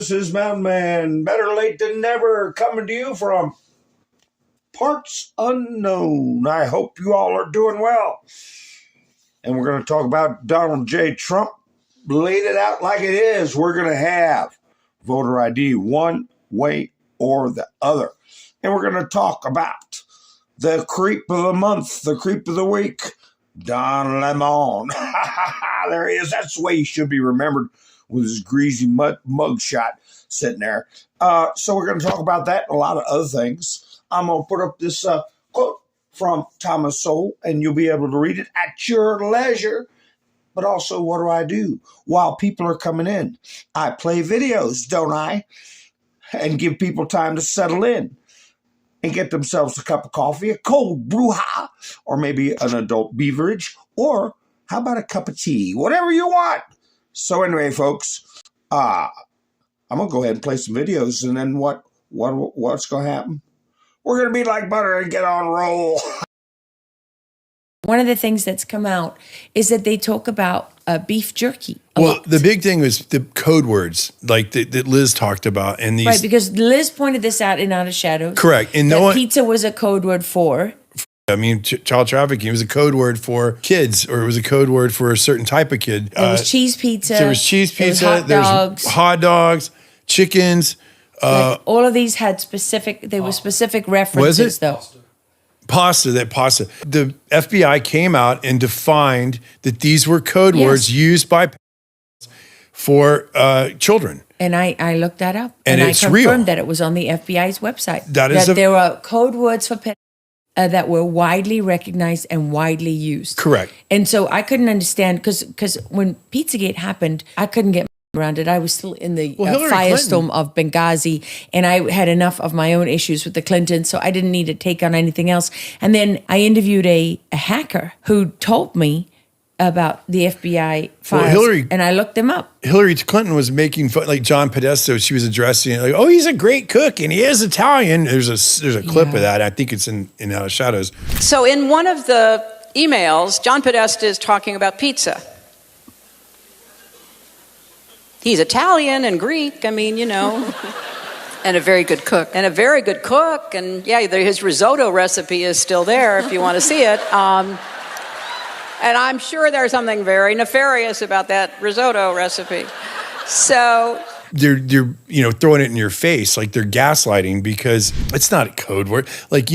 This is Mountain Man, better late than never, coming to you from parts unknown. I hope you all are doing well. And we're going to talk about Donald J. Trump. Laid it out like it is. We're going to have voter ID one way or the other. And we're going to talk about the creep of the month, the creep of the week, Don Lemon. There he is. That's the way he should be remembered, with his greasy mugshot sitting there. So we're going to talk about that and a lot of other things. I'm going to put up this quote from Thomas Sowell, and you'll be able to read it at your leisure. But also, what do I do while people are coming in? I play videos, don't I? And give people time to settle in and get themselves a cup of coffee, a cold brouhaha, or maybe an adult beverage, or how about a cup of tea? Whatever you want. So anyway, folks, I'm going to go ahead and play some videos, and then what's going to happen? We're going to be like butter and get on roll. One of the things that's come out is that they talk about beef jerky. Well, the big thing was the code words, like that Liz talked about, and these right, because Liz pointed this out in Out of Shadows. Correct, and pizza was a code word for. I mean, child trafficking was a code word for kids, or it was a code word for a certain type of kid. There was cheese pizza. There was cheese pizza. There was hot dogs, chickens. All of these had specific. They were specific references, was it? though. Pasta. The FBI came out and defined that these were code words used by parents for children. And I looked that up, and I it's confirmed real. that it was on the FBI's website. That there were code words for pets that were widely recognized and widely used. Correct. And so I couldn't understand because when Pizzagate happened, I couldn't get around it. I was still in the firestorm of Benghazi, and I had enough of my own issues with the Clintons, so I didn't need to take on anything else. And then I interviewed a hacker who told me about the FBI files, and I looked them up. Hillary Clinton was making fun, like John Podesta. She was addressing it like, "Oh, he's a great cook, and he is Italian." There's a clip of that. I think it's in Out of Shadows. So in one of the emails, John Podesta is talking about pizza. He's Italian and Greek. I mean, you know. And a very good cook. And a very good cook. And yeah, his risotto recipe is still there if you want to see it. And I'm sure there's something very nefarious about that risotto recipe. So they're throwing it in your face, like they're gaslighting, because it's not a code word. Like,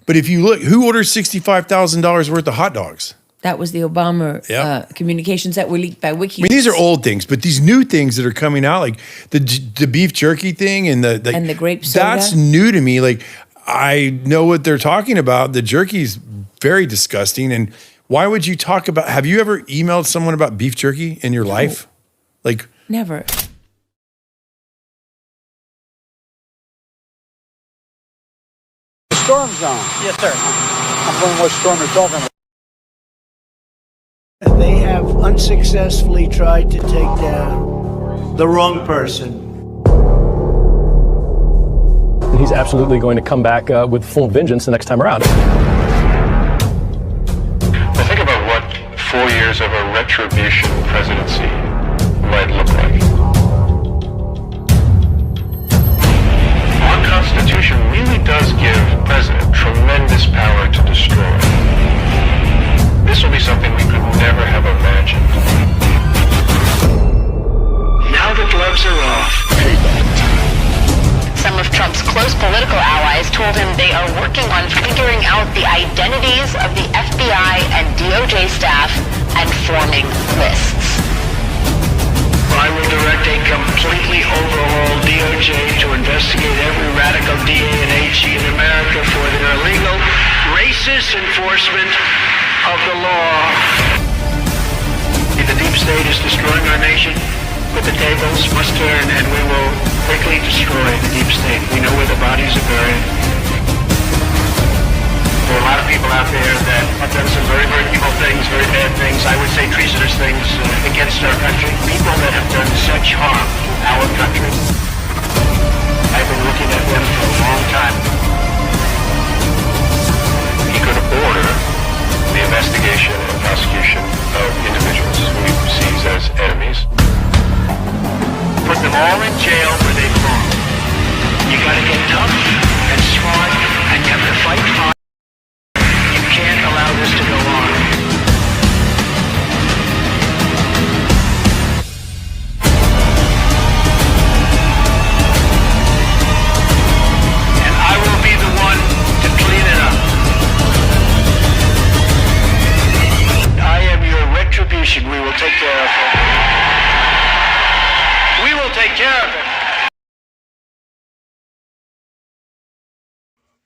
but if you look, who orders $65,000 worth of hot dogs? That was the Obama communications that were leaked by WikiLeaks. I mean, these are old things, but these new things that are coming out, like the beef jerky thing and the grape soda. That's new to me. Like, I know what they're talking about. The jerky's very disgusting. And why would you talk about? Have you ever emailed someone about beef jerky in your life? Like, never. Storm zone. Yes, sir. I'm wondering what storm you're talking about. They have unsuccessfully tried to take down the wrong person. He's absolutely going to come back with full vengeance the next time around. Well, think about what 4 years of a retribution presidency might look like. Our Constitution really does give the president tremendous power to destroy. This will be something we could never have imagined. Now the gloves are off. Some of Trump's close political allies told him they are working on figuring out the identities of the FBI and DOJ staff and forming lists. I will direct a completely overhauled DOJ to investigate every radical DA and HE in America for their illegal, racist enforcement of the law. If the deep state is destroying our nation, but the tables must turn and we will quickly destroy the deep state. We know where the bodies are buried. There are a lot of people out there that have done some very, very evil things, very bad things, I would say treasonous things against our country. People that have done such harm to our country. I've been looking at them for a long time. He could order the investigation and prosecution of individuals who he sees as enemies. Put them all in jail they belong. You gotta get tough and smart, and you have to fight hard. You can't allow this to go on. And I will be the one to clean it up. I am your retribution. We will take care of it. We will take care of it.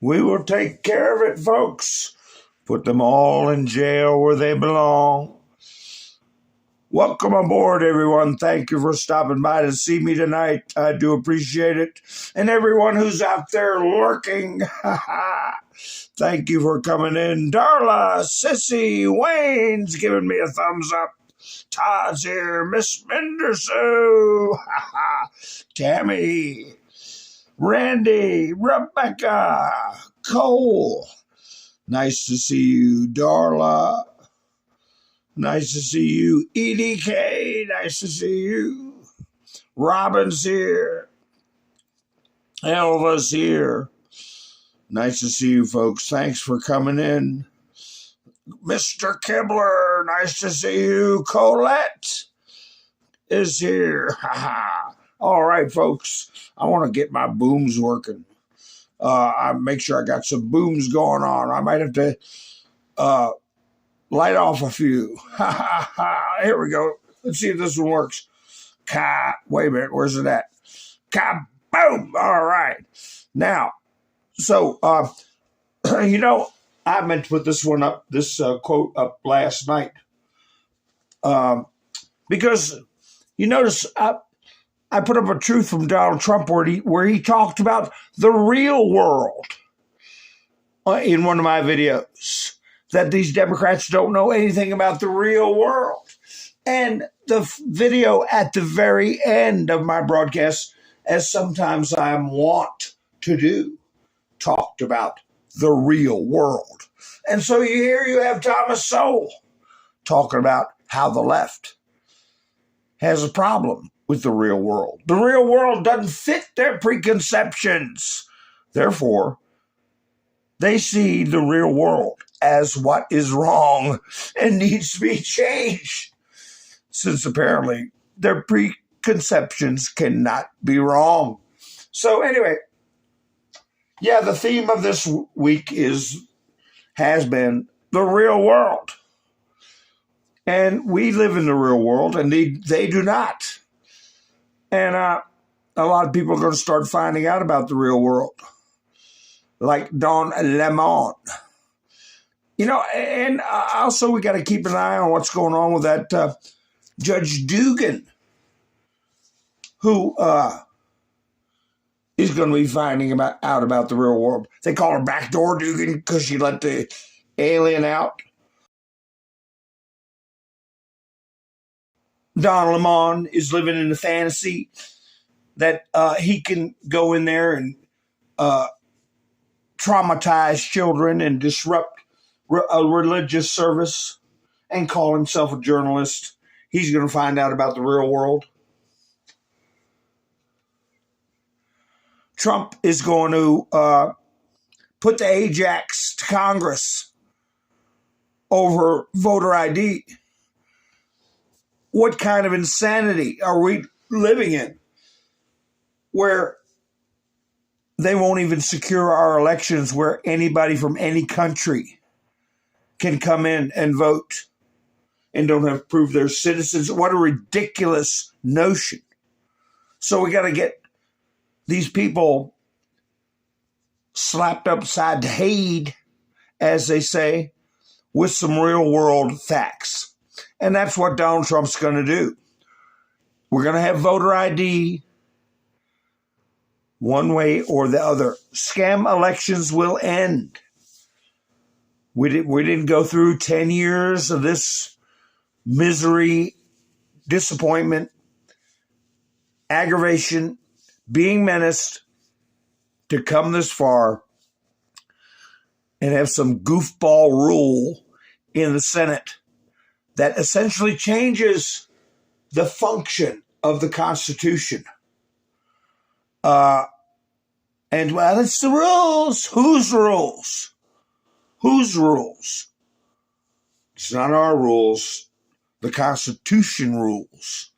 We will take care of it, folks. Put them all in jail where they belong. Welcome aboard, everyone. Thank you for stopping by to see me tonight. I do appreciate it. And everyone who's out there lurking, thank you for coming in. Darla, Sissy, Wayne's giving me a thumbs up. Todd's here. Miss Menderso, Tammy, Randy, Rebecca, Cole. Nice to see you, Darla. Nice to see you, EDK. Nice to see you. Robin's here. Elva's here. Nice to see you, folks. Thanks for coming in. Mr. Kibler, nice to see you. Colette is here. All right, folks. I want to get my booms working. I make sure I got some booms going on. I might have to light off a few. Here we go. Let's see if this one works. Wait a minute. Where's it at? Boom. All right. Now, so, you know, I meant to put this one up, this quote up last night. Because you notice I put up a truth from Donald Trump where he talked about the real world in one of my videos, that these Democrats don't know anything about the real world. And the video at the very end of my broadcast, as sometimes I want to do, talked about the real world. And so you have Thomas Sowell talking about how the left has a problem with the real world. The real world doesn't fit their preconceptions. Therefore, they see the real world as what is wrong and needs to be changed, since apparently their preconceptions cannot be wrong. So anyway, yeah, the theme of this week has been the real world. And we live in the real world, and they do not. And a lot of people are going to start finding out about the real world, like Don Lemon. You know, and also we got to keep an eye on what's going on with that Judge Dugan, who is going to be finding out about the real world. They call her Backdoor Dugan because she let the alien out. Don Lemon is living in the fantasy that he can go in there and traumatize children and disrupt a religious service and call himself a journalist. He's going to find out about the real world. Trump is going to put the Ajax to Congress over voter ID. What kind of insanity are we living in where they won't even secure our elections, where anybody from any country can come in and vote and don't have to prove they're citizens? What a ridiculous notion. So we got to get these people slapped upside the head, as they say, with some real world facts. And that's what Donald Trump's going to do. We're going to have voter ID one way or the other. Scam elections will end. We didn't go through 10 years of this misery, disappointment, aggravation, being menaced to come this far and have some goofball rule in the Senate that essentially changes the function of the Constitution. And well, it's the rules. Whose rules? Whose rules? It's not our rules. The Constitution rules.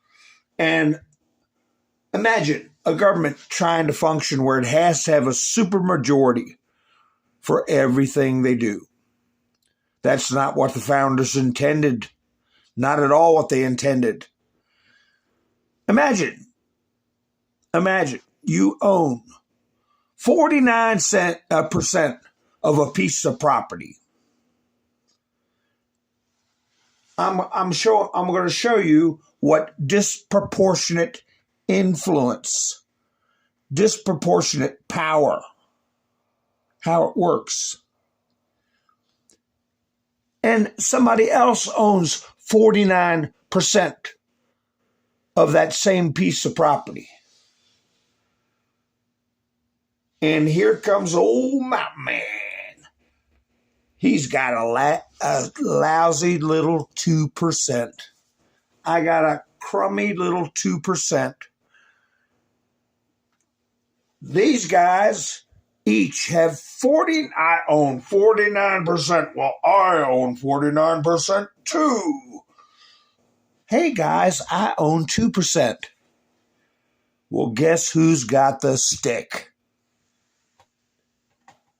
And imagine a government trying to function where it has to have a supermajority for everything they do. That's not what the founders intended. Not at all what they intended. Imagine you own 49% of a piece of property. I'm going to show you what disproportionate influence, disproportionate power, how it works. And somebody else owns 49% of that same piece of property. And here comes old mountain man. He's got a lousy little 2%. I got a crummy little 2%. These guys each have I own 49%. Well, I own 49% too. Hey guys, I own 2%. Well, guess who's got the stick?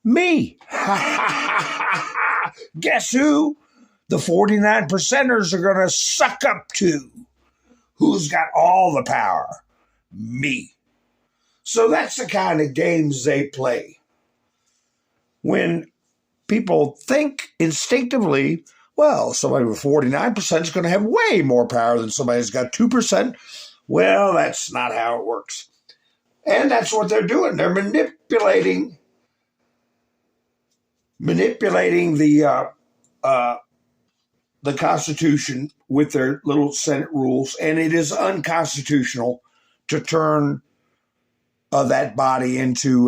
Me. Guess who? The 49%ers are going to suck up to. Who's got all the power? Me. So that's the kind of games they play. When people think instinctively, well, somebody with 49% is going to have way more power than somebody who's got 2%. Well, that's not how it works. And that's what they're doing. They're manipulating the Constitution with their little Senate rules, and it is unconstitutional to turn that body into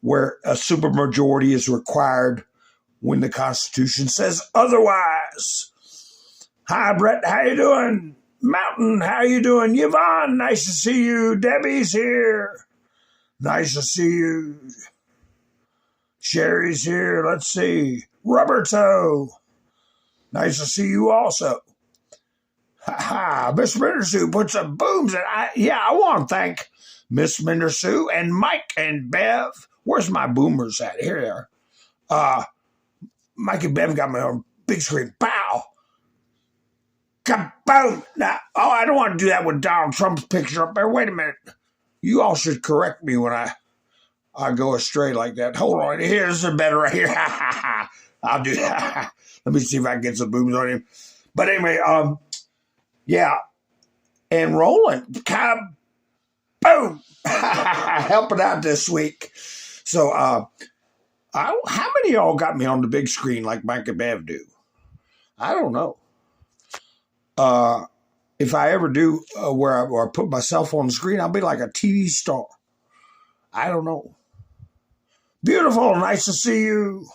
where a supermajority is required when the Constitution says otherwise. Hi, Brett, how you doing? Mountain, how you doing? Yvonne, nice to see you. Debbie's here. Nice to see you. Sherry's here. Let's see. Roberto. Nice to see you also. Miss Mindersue put some booms in. I want to thank Miss Mindersue and Mike and Bev. Where's my boomers at? Here they are. Mike and Bev got me on big screen. Pow. Kaboom. Now, I don't want to do that with Donald Trump's picture up there. Wait a minute. You all should correct me when I go astray like that. Hold on. Here's a better right here. I'll do that. Let me see if I can get some booms on him. But anyway, yeah. And rolling. Boom. Helping out this week. So, how many of y'all got me on the big screen like Mike and Bev do? I don't know. If I ever do where I put myself on the screen, I'll be like a TV star. I don't know. Beautiful. Nice to see you.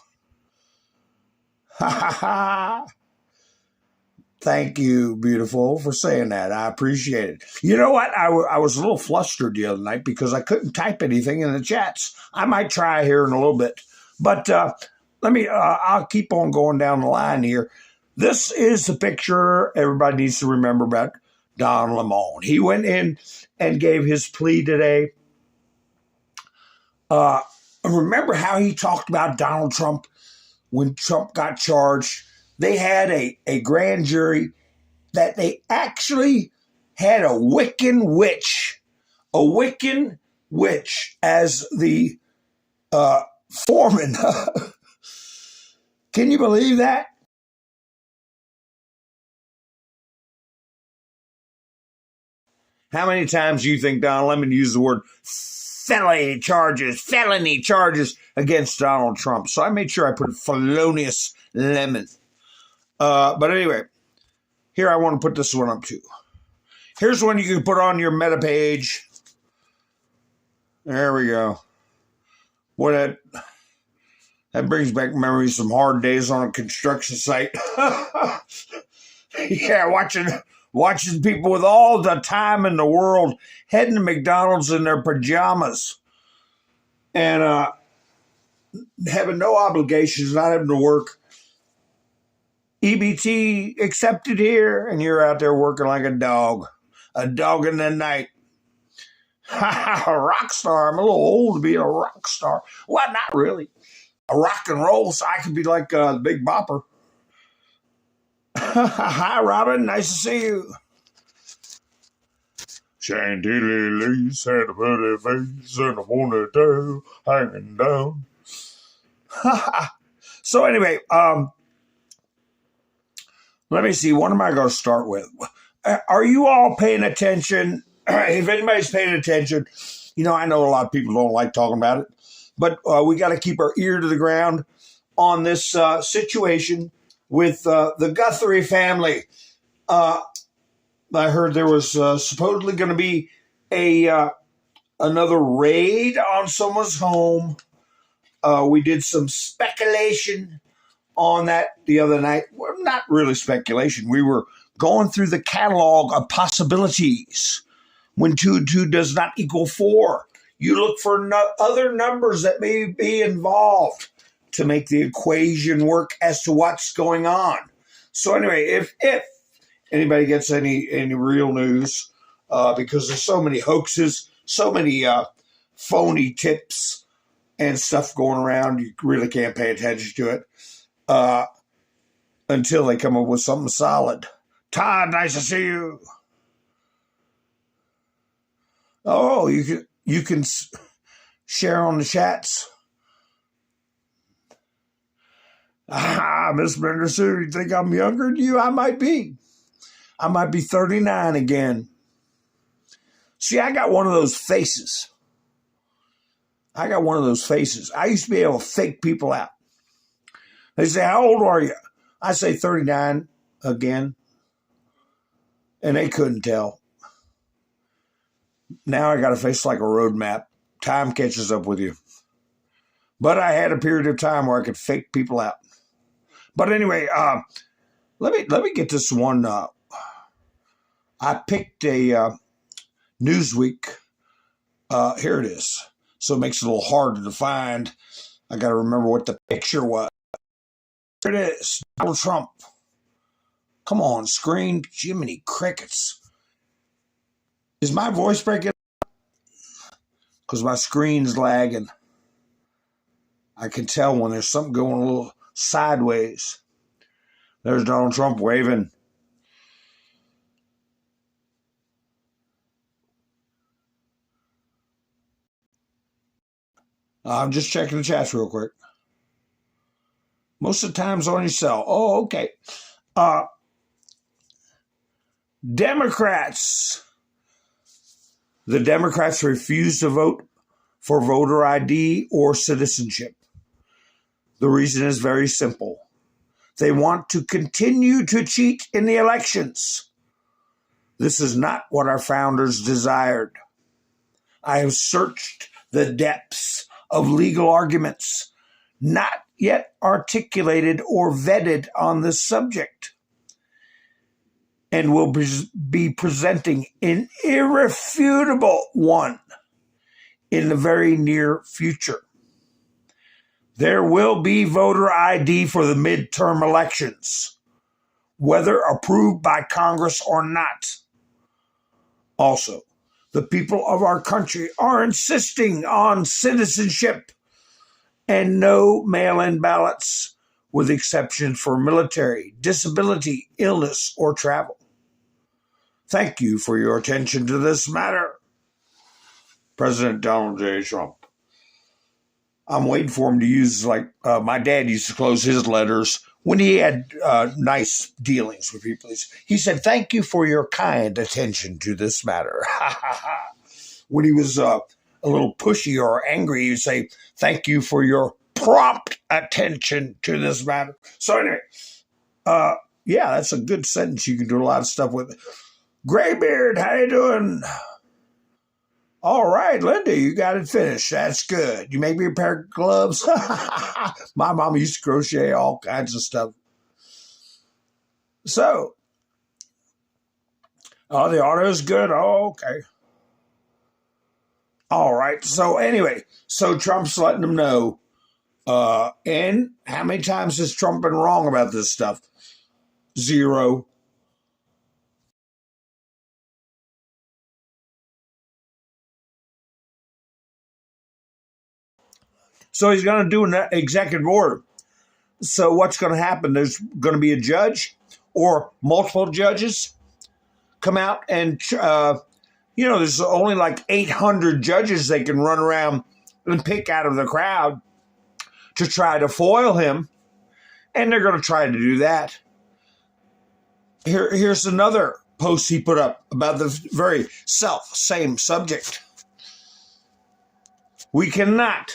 Thank you, beautiful, for saying that. I appreciate it. You know what? I was a little flustered the other night because I couldn't type anything in the chats. I might try here in a little bit. But I'll keep on going down the line here. This is the picture everybody needs to remember about Don Lemon. He went in and gave his plea today. Remember how he talked about Donald Trump when Trump got charged? They had a grand jury that they actually had a Wiccan witch as the foreman. Can you believe that? How many times do you think Don Lemon used the word felony charges against Donald Trump? So I made sure I put Felonious Lemon. But anyway, here I want to put this one up too. Here's one you can put on your meta page. There we go. What that brings back memories of some hard days on a construction site. Yeah, watching people with all the time in the world heading to McDonald's in their pajamas and having no obligations, not having to work. EBT accepted here, and you're out there working like a dog in the night. A rock star. I'm a little old to be a rock star. Well, not really. A rock and roll, so I could be like the Big Bopper. Hi, Robin. Nice to see you. Chantilly lace had a pretty face and a ponytail hanging down. So anyway, let me see. What am I going to start with? Are you all paying attention? If anybody's paying attention, I know a lot of people don't like talking about it, but we got to keep our ear to the ground on this situation with the Guthrie family. I heard there was supposedly going to be another raid on someone's home. We did some speculation on that the other night. Well, not really speculation. We were going through the catalog of possibilities. When 2 and 2 does not equal 4, you look for other numbers that may be involved to make the equation work as to what's going on. So anyway, if anybody gets any real news, because there's so many hoaxes, so many phony tips and stuff going around, you really can't pay attention to it until they come up with something solid. Todd, nice to see you. Oh, you can share on the chats. Miss Bender, you think I'm younger than you? I might be 39 again. See, I got one of those faces. I used to be able to fake people out. They say, how old are you? I say 39 again. And they couldn't tell. Now I got a face like a road map. Time catches up with you. But I had a period of time where I could fake people out. But anyway, let me get this one. I picked a Newsweek. Here it is. So it makes it a little harder to find. I got to remember what the picture was. Here it is. Donald Trump. Come on, screen. Jiminy crickets. Is my voice breaking up? Because my screen's lagging. I can tell when there's something going a little sideways. There's Donald Trump waving. I'm just checking the chats real quick. Most of the time's on your cell. Oh, okay. Democrats. The Democrats refuse to vote for voter ID or citizenship. The reason is very simple. They want to continue to cheat in the elections. This is not what our founders desired. I have searched the depths of legal arguments not yet articulated or vetted on this subject, and will be presenting an irrefutable one in the very near future. There will be voter ID for the midterm elections, whether approved by Congress or not. Also, the people of our country are insisting on citizenship and no mail-in ballots, with exceptions for military, disability, illness, or travel. Thank you for your attention to this matter. President Donald J. Trump. I'm waiting for him to use, like, my dad used to close his letters when he had nice dealings with people. He said, thank you for your kind attention to this matter. When he was a little pushy or angry, he'd say, thank you for your prompt attention to this matter. So anyway, yeah, that's a good sentence. You can do a lot of stuff with it. Graybeard, how you doing? All right, Linda, you got it finished. That's good. You make me a pair of gloves? My mom used to crochet all kinds of stuff. So, Oh, the audio is good. Oh, okay. All right. So anyway, so Trump's letting them know. And how many times has Trump been wrong about this stuff? 0. So he's going to do an executive order. So what's going to happen? There's going to be a judge or multiple judges come out and, there's only like 800 judges they can run around and pick out of the crowd to try to foil him. And they're going to try to do that. Here's another post he put up about the very same subject. We cannot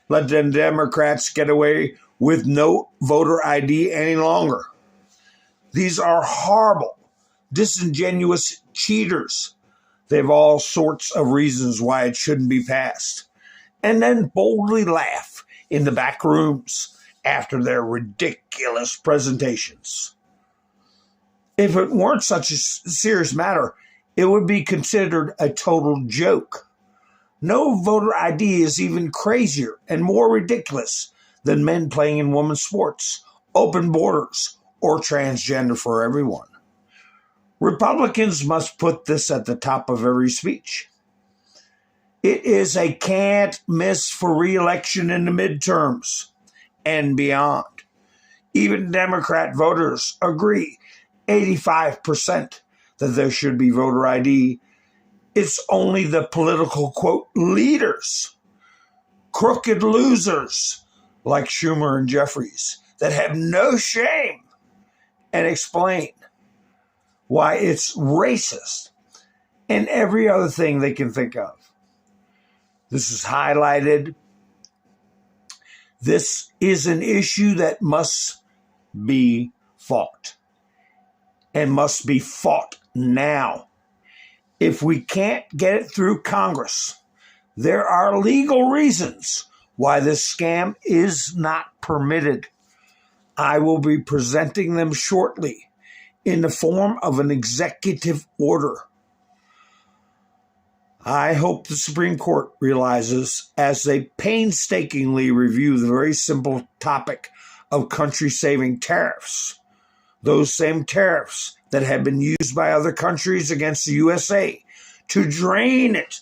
let the Democrats get away with no voter ID any longer. These are horrible, disingenuous cheaters. They have all sorts of reasons why it shouldn't be passed. And then boldly laugh in the back rooms after their ridiculous presentations. If it weren't such a serious matter, it would be considered a total joke. No voter ID is even crazier and more ridiculous than men playing in women's sports, open borders, or transgender for everyone. Republicans must put this at the top of every speech. It is a can't miss for re-election in the midterms and beyond. Even Democrat voters agree 85% that there should be voter ID. It's only the political, quote, leaders, crooked losers like Schumer and Jeffries that have no shame and explain why it's racist and every other thing they can think of. This is highlighted. This is an issue that must be fought and must be fought now. If we can't get it through Congress, there are legal reasons why this scam is not permitted. I will be presenting them shortly in the form of an executive order. I hope the Supreme Court realizes, as they painstakingly review the very simple topic of country-saving tariffs, those same tariffs that have been used by other countries against the USA to drain it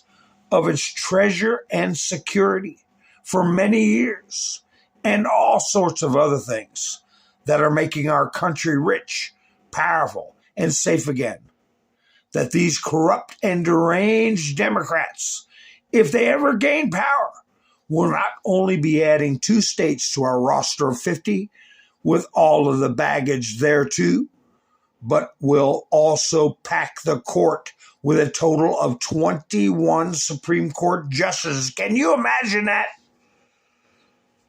of its treasure and security for many years, and all sorts of other things that are making our country rich, powerful, and safe again. That these corrupt and deranged Democrats, if they ever gain power, will not only be adding 2 states to our roster of 50 with all of the baggage thereto, but will also pack the court with a total of 21 Supreme Court justices. Can you imagine that?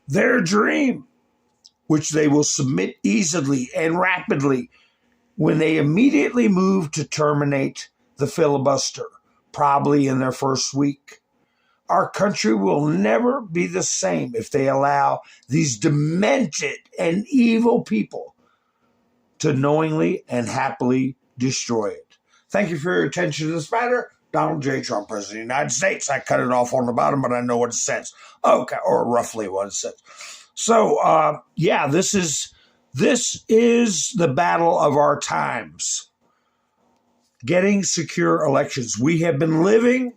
Their dream, which they will submit easily and rapidly when they immediately move to terminate the filibuster, probably in their first week. Our country will never be the same if they allow these demented and evil people to knowingly and happily destroy it. Thank you for your attention to this matter. Donald J. Trump, President of the United States. I cut it off on the bottom, but I know what it says. Okay, or roughly what it says. So, this is the battle of our times. Getting secure elections. We have been living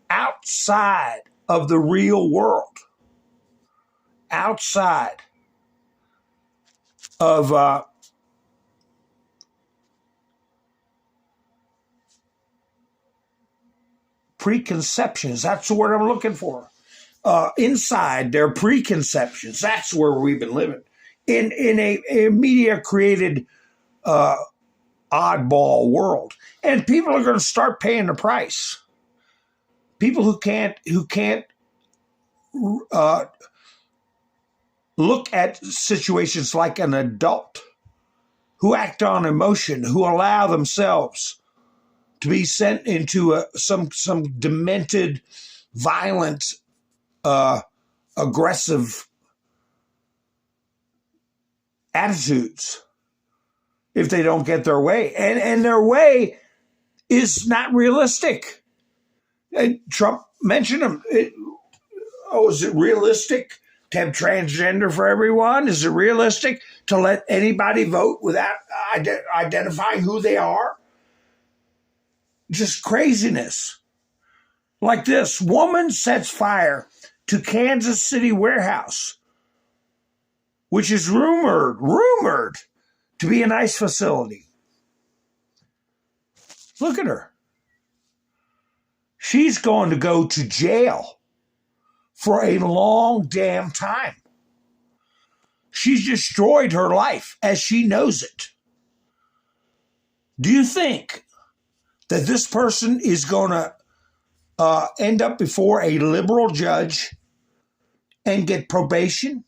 outside of the real world. Outside of preconceptions. That's the word I'm looking for. Inside their preconceptions. That's where we've been living. In a media-created oddball world. And people are going to start paying the price. People who can't look at situations like an adult, who act on emotion, who allow themselves to be sent into some demented, violent, aggressive attitudes if they don't get their way. And their way is not realistic. And Trump mentioned them. Is it realistic to have transgender for everyone? Is it realistic to let anybody vote without identifying who they are? Just craziness. Like this, woman sets fire to Kansas City warehouse, which is rumored to be an ICE facility. Look at her. She's going to go to jail for a long damn time. She's destroyed her life as she knows it. Do you think that this person is going to end up before a liberal judge and get probation?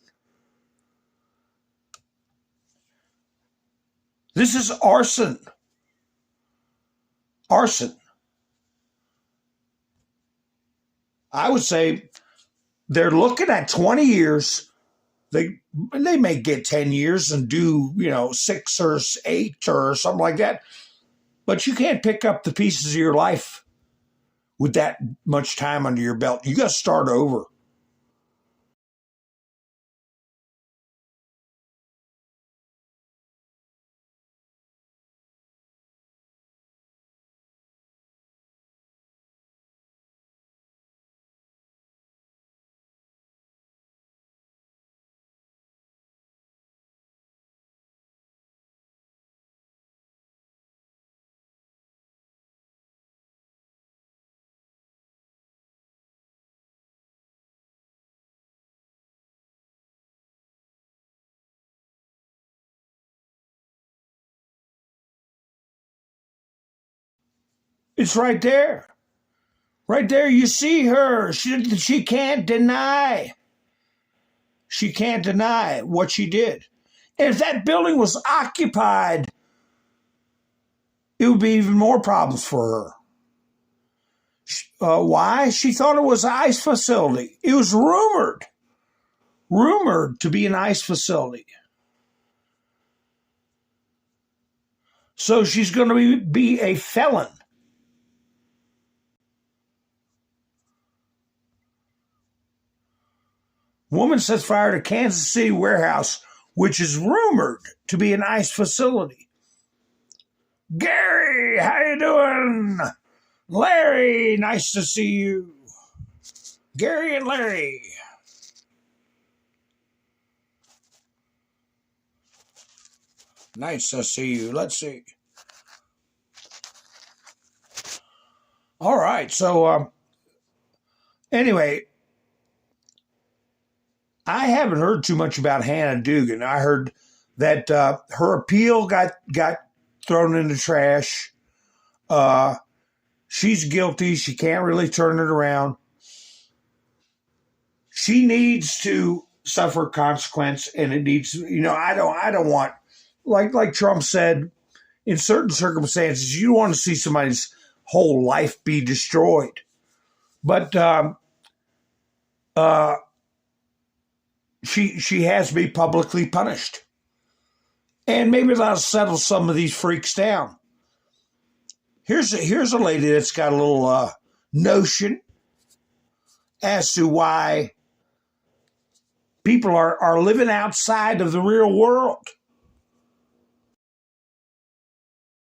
This is arson. Arson. I would say they're looking at 20 years. They may get 10 years and do, 6 or 8 or something like that. But you can't pick up the pieces of your life with that much time under your belt. You got to start over. It's right there. Right there, you see her. She can't deny. She can't deny what she did. And if that building was occupied, it would be even more problems for her. Why? She thought it was an ICE facility. It was rumored to be an ICE facility. So she's going to be a felon. Woman sets fire to Kansas City warehouse, which is rumored to be an ICE facility. Gary, how you doing? Larry, nice to see you. Gary and Larry. Nice to see you. Let's see. All right, so anyway, I haven't heard too much about Hannah Dugan. I heard that her appeal got thrown in the trash. She's guilty. She can't really turn it around. She needs to suffer consequence, and it needs, I don't want, like Trump said, in certain circumstances, you want to see somebody's whole life be destroyed. But she has to be publicly punished. And maybe that'll settle some of these freaks down. Here's a lady that's got a little notion as to why people are living outside of the real world.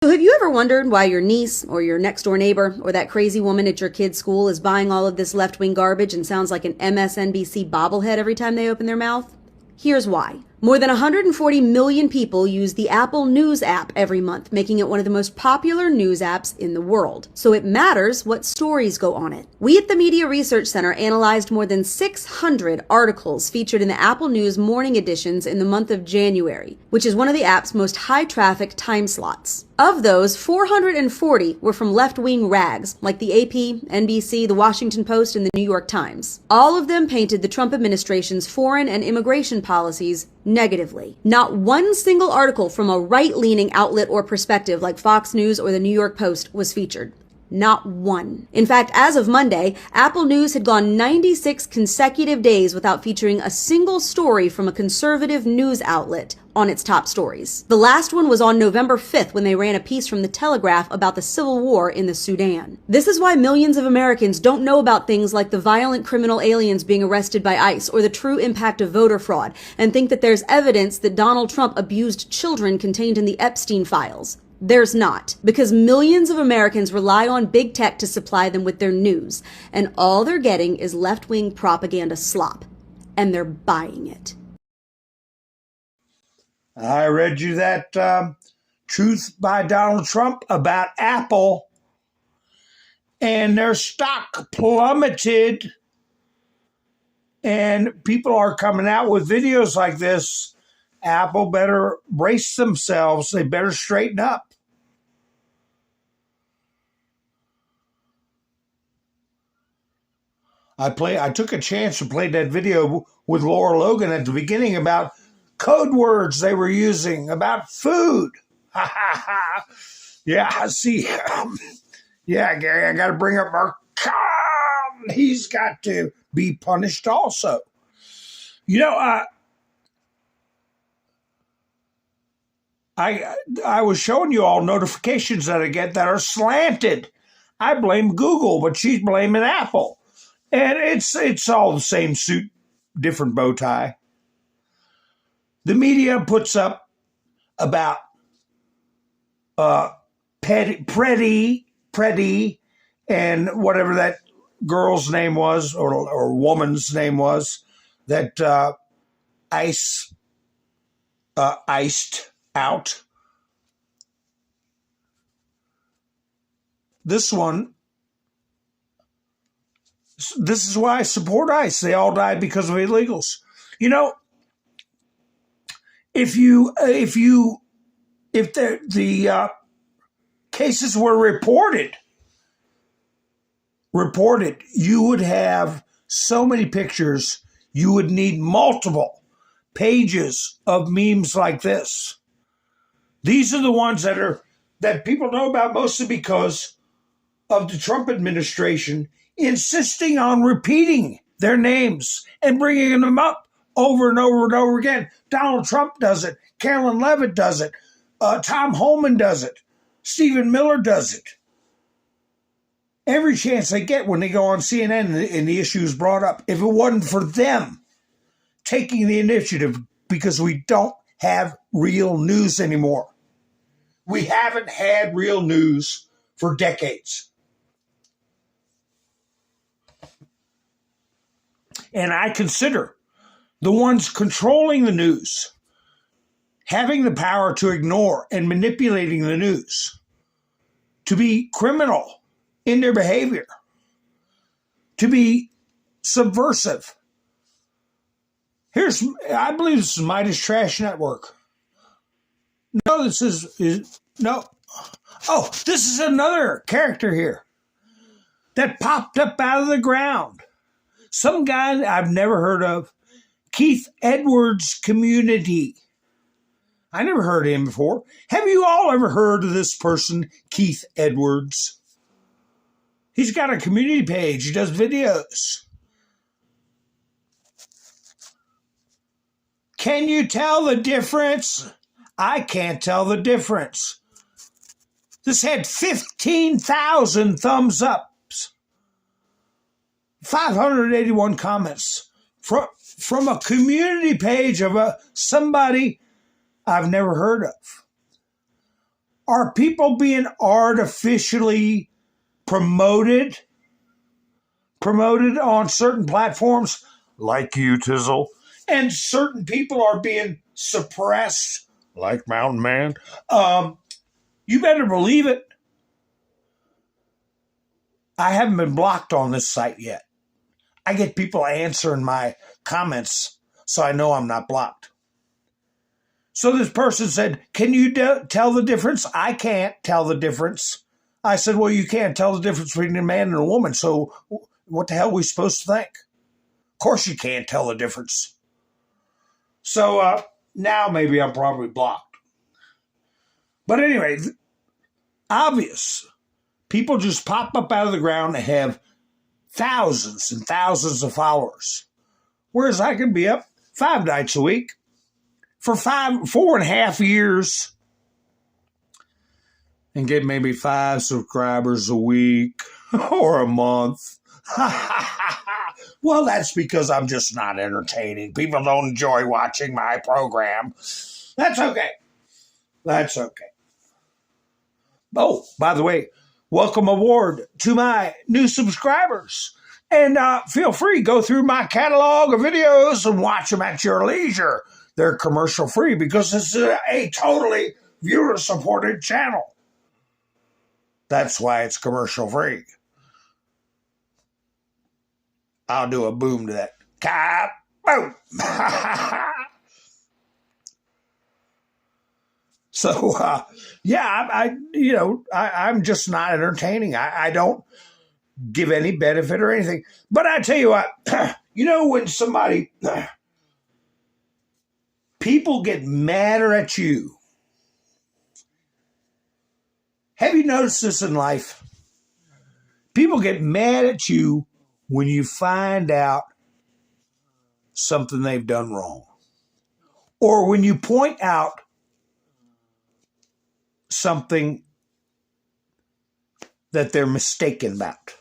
So have you ever wondered why your niece or your next door neighbor or that crazy woman at your kid's school is buying all of this left-wing garbage and sounds like an MSNBC bobblehead every time they open their mouth? Here's why. More than 140 million people use the Apple News app every month, making it one of the most popular news apps in the world. So it matters what stories go on it. We at the Media Research Center analyzed more than 600 articles featured in the Apple News morning editions in the month of January, which is one of the app's most high-traffic time slots. Of those, 440 were from left-wing rags, like the AP, NBC, the Washington Post, and the New York Times. All of them painted the Trump administration's foreign and immigration policies negatively. Not one single article from a right-leaning outlet or perspective like Fox News or the New York Post was featured. Not one. In fact, as of Monday, Apple News had gone 96 consecutive days without featuring a single story from a conservative news outlet on its top stories. The last one was on November 5th when they ran a piece from The Telegraph about the civil war in the Sudan. This is why millions of Americans don't know about things like the violent criminal aliens being arrested by ICE or the true impact of voter fraud, and think that there's evidence that Donald Trump abused children contained in the Epstein files. There's not, because millions of Americans rely on big tech to supply them with their news, and all they're getting is left-wing propaganda slop, and they're buying it. I read you that truth by Donald Trump about Apple, and their stock plummeted, and people are coming out with videos like this. Apple better brace themselves. They better straighten up. I took a chance to play that video with Laura Logan at the beginning about code words they were using about food. Yeah, see. Yeah, Gary, I got to bring up our he's got to be punished also. You know, I was showing you all notifications that I get that are slanted. I blame Google, but she's blaming Apple. And it's all the same suit, different bow tie. The media puts up about Pretty, and whatever that girl's name was or woman's name was that iced out. This is why I support ICE. They all died because of illegals. You know, if the cases were reported, you would have so many pictures. You would need multiple pages of memes like this. These are the ones that people know about mostly because of the Trump administration insisting on repeating their names and bringing them up over and over and over again. Donald Trump does it. Carolyn Levitt does it. Tom Homan does it. Stephen Miller does it. Every chance they get when they go on CNN and the issue is brought up, if it wasn't for them taking the initiative, because we don't have real news anymore. We haven't had real news for decades. And I consider the ones controlling the news, having the power to ignore and manipulating the news, to be criminal in their behavior, to be subversive. I believe this is Midas Trash Network. No, this is no. Oh, this is another character here that popped up out of the ground. Some guy I've never heard of, Keith Edwards Community. I never heard of him before. Have you all ever heard of this person, Keith Edwards? He's got a community page. He does videos. Can you tell the difference? I can't tell the difference. This had 15,000 thumbs ups, 581 comments from a community page of somebody I've never heard of. Are people being artificially promoted on certain platforms like you, Tizzle, and certain people are being suppressed like Mountain Man? You better believe it. I haven't been blocked on this site yet. I get people answering my comments, so I know I'm not blocked. So this person said, can you tell the difference? I can't tell the difference. I said, well, you can't tell the difference between a man and a woman, so what the hell are we supposed to think? Of course you can't tell the difference. So now maybe I'm probably blocked. But anyway, obvious People just pop up out of the ground and have thousands and thousands of followers. Whereas I can be up 5 nights a week for 4.5 years and get maybe 5 subscribers a week or a month. Well, that's because I'm just not entertaining. People don't enjoy watching my program. That's okay. That's okay. Oh, by the way, welcome aboard to my new subscribers. And feel free, go through my catalog of videos and watch them at your leisure. They're commercial free because it's a totally viewer-supported channel. That's why it's commercial free. I'll do a boom to that. Boom. So, yeah, I'm just not entertaining. I don't give any benefit or anything. But I tell you what, when somebody, people get madder at you. Have you noticed this in life? People get mad at you when you find out something they've done wrong. Or when you point out something that they're mistaken about.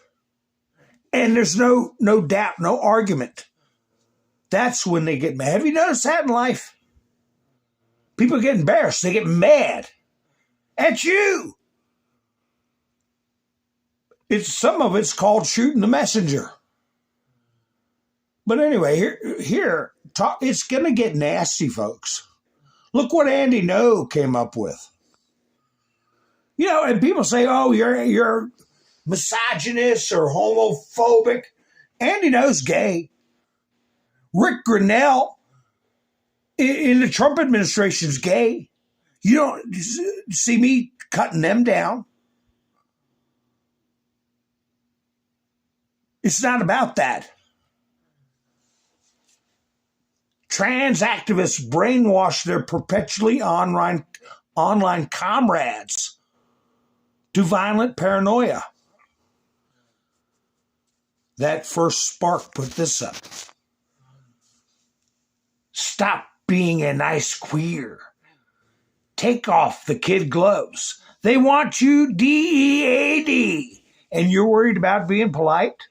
And there's no doubt, no argument. That's when they get mad. Have you noticed that in life? People get embarrassed. They get mad at you. Some of it's called shooting the messenger. But anyway, it's going to get nasty, folks. Look what Andy No came up with. And people say, oh, you're misogynist or homophobic. Andy No's gay. Rick Grinnell in the Trump administration's gay. You don't see me cutting them down. It's not about that. Trans activists brainwash their perpetually online comrades to violent paranoia. That first spark put this up. Stop being a nice queer. Take off the kid gloves. They want you DEAD. And you're worried about being polite?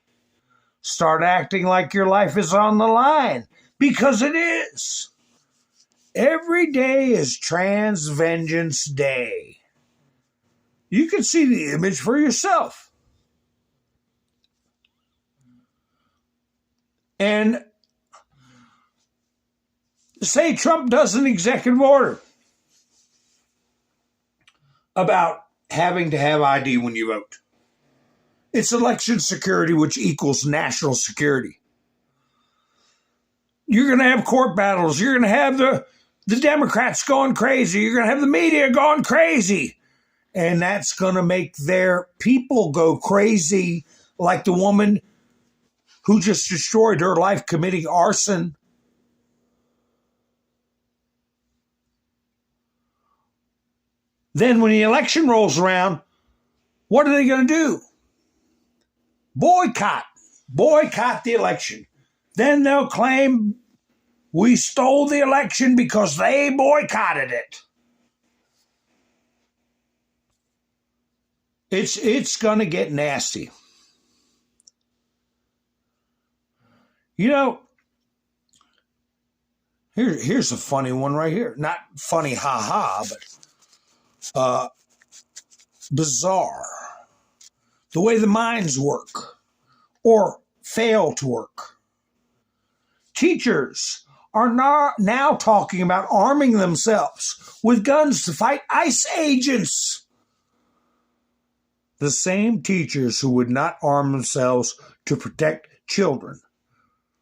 Start acting like your life is on the line. Because it is. Every day is Trans Vengeance Day. You can see the image for yourself. And say Trump does an executive order about having to have ID when you vote. It's election security, which equals national security. You're going to have court battles. You're going to have the Democrats going crazy. You're going to have the media going crazy. And that's going to make their people go crazy, like the woman who just destroyed her life committing arson. Then when the election rolls around, what are they going to do? Boycott the election. Then they'll claim we stole the election because they boycotted it. It's going to get nasty. Here's a funny one right here. Not funny, ha-ha, but bizarre. The way the minds work or fail to work. Teachers are now talking about arming themselves with guns to fight ICE agents. The same teachers who would not arm themselves to protect children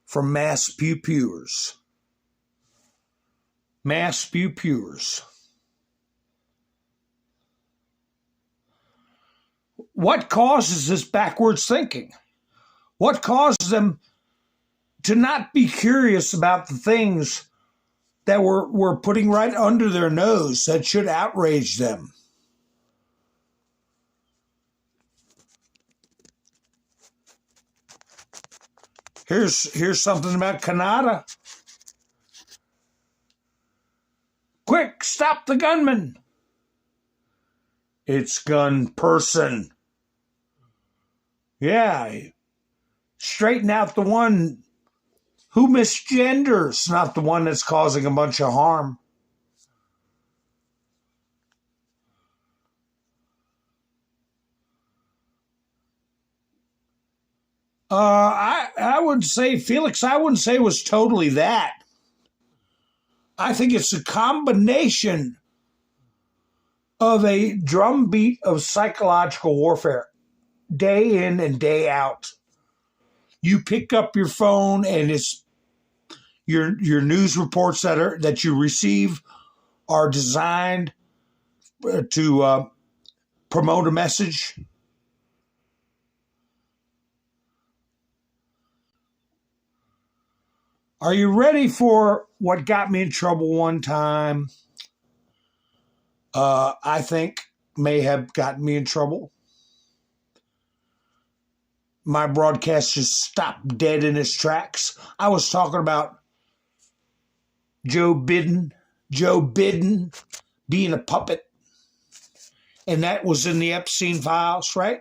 from mass pew-pewers. Mass pew-pewers. What causes this backwards thinking? What causes them to not be curious about the things that we're putting right under their nose that should outrage them? Here's something about Canada. Quick, stop the gunman. It's gun person. Yeah. Straighten out the one who misgenders, not the one that's causing a bunch of harm. I would say, Felix, I wouldn't say it was totally that. I think it's a combination of a drumbeat of psychological warfare, day in and day out. You pick up your phone and it's your news reports that you receive are designed to promote a message. Are you ready for what got me in trouble one time? I think may have gotten me in trouble. My broadcast just stopped dead in its tracks. I was talking about Joe Biden being a puppet. And that was in the Epstein files, right?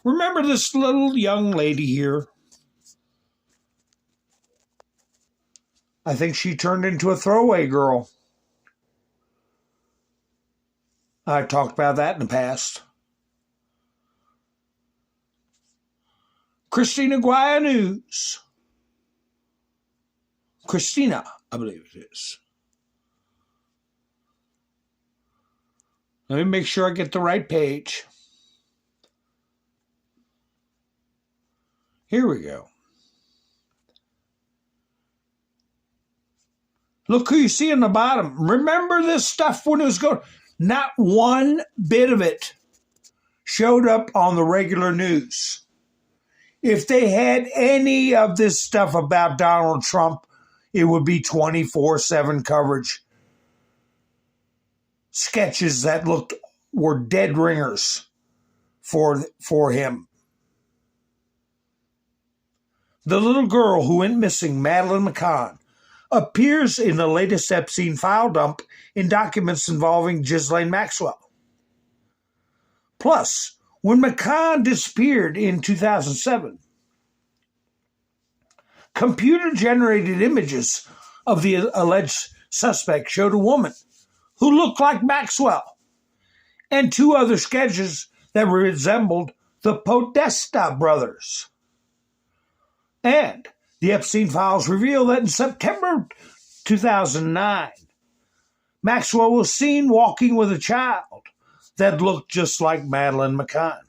Remember this little young lady here? I think she turned into a throwaway girl. I talked about that in the past. Christina News. Christina, I believe it is. Let me make sure I get the right page. Here we go. Look who you see in the bottom. Remember this stuff when it was going? Not one bit of it showed up on the regular news. If they had any of this stuff about Donald Trump, it would be 24/7 coverage. Sketches that were dead ringers for him. The little girl who went missing, Madeleine McCann, appears in the latest Epstein file dump in documents involving Ghislaine Maxwell. Plus, when McCann disappeared in 2007, computer-generated images of the alleged suspect showed a woman who looked like Maxwell and two other sketches that resembled the Podesta brothers. And the Epstein files reveal that in September 2009, Maxwell was seen walking with a child that looked just like Madeleine McCann.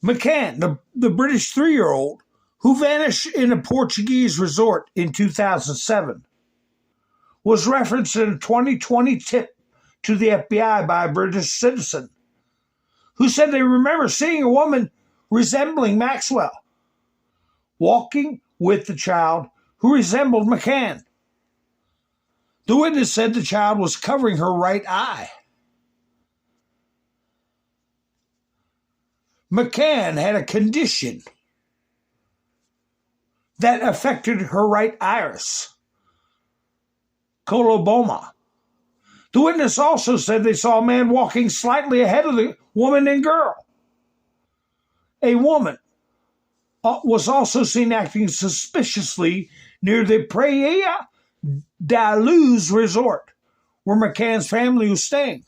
McCann, the British 3-year-old who vanished in a Portuguese resort in 2007, was referenced in a 2020 tip to the FBI by a British citizen who said they remember seeing a woman resembling Maxwell walking with the child who resembled McCann. The witness said the child was covering her right eye. McCann had a condition that affected her right iris, coloboma. The witness also said they saw a man walking slightly ahead of the woman and girl. A woman was also seen acting suspiciously near the PLEA da Luz resort, where McCann's family was staying.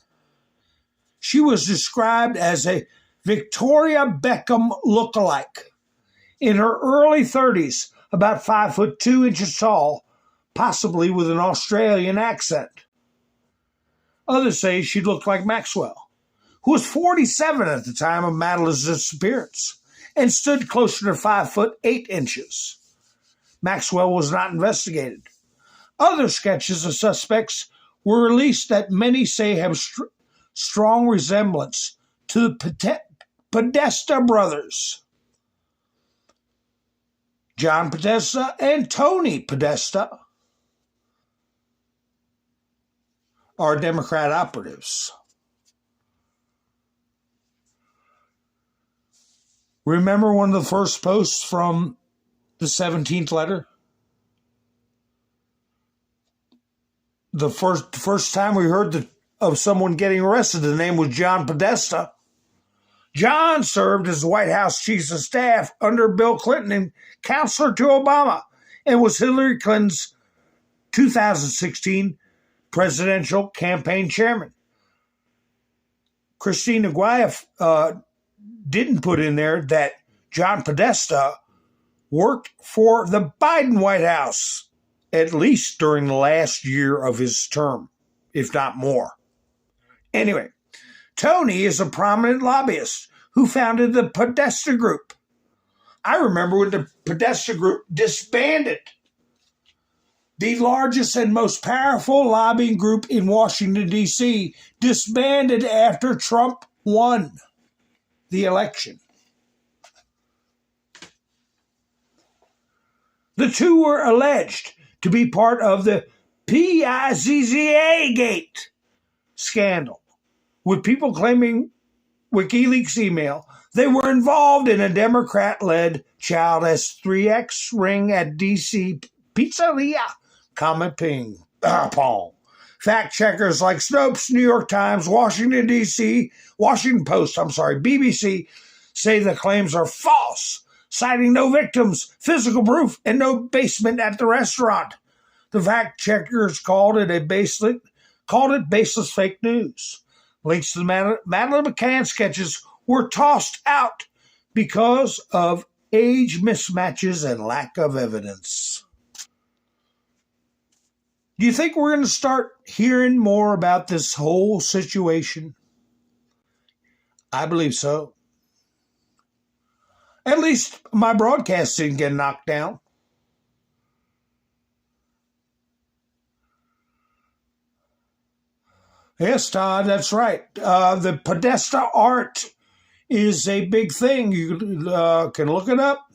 She was described as a Victoria Beckham lookalike, in her early 30s, about 5'2" tall, possibly with an Australian accent. Others say she looked like Maxwell, who was 47 at the time of Madeleine's disappearance and stood closer to 5'8". Maxwell was not investigated. Other sketches of suspects were released that many say have strong resemblance to the Podesta brothers. John Podesta and Tony Podesta are Democrat operatives. Remember one of the first posts from the 17th letter? The first time we heard of someone getting arrested, the name was John Podesta. John served as White House Chief of Staff under Bill Clinton and counselor to Obama, and was Hillary Clinton's 2016 presidential campaign chairman. Christine Aguirre didn't put in there that John Podesta worked for the Biden White House, at least during the last year of his term, if not more. Anyway, Tony is a prominent lobbyist who founded the Podesta Group. I remember when the Podesta Group disbanded. The largest and most powerful lobbying group in Washington, D.C., disbanded after Trump won the election. The two were alleged to be part of the PICCA gate scandal, with people claiming WikiLeaks email they were involved in a Democrat-led Child S3X ring at D.C. Pizzeria Comet Ping Pong. Fact checkers like Snopes, New York Times, Washington Post, BBC, say the claims are false, citing no victims, physical proof, and no basement at the restaurant. The fact checkers called it baseless fake news. Links to the Madeleine McCann sketches were tossed out because of age mismatches and lack of evidence. Do you think we're going to start hearing more about this whole situation? I believe so. At least my broadcast didn't get knocked down. Yes, Todd, that's right. The Podesta art is a big thing. You can look it up.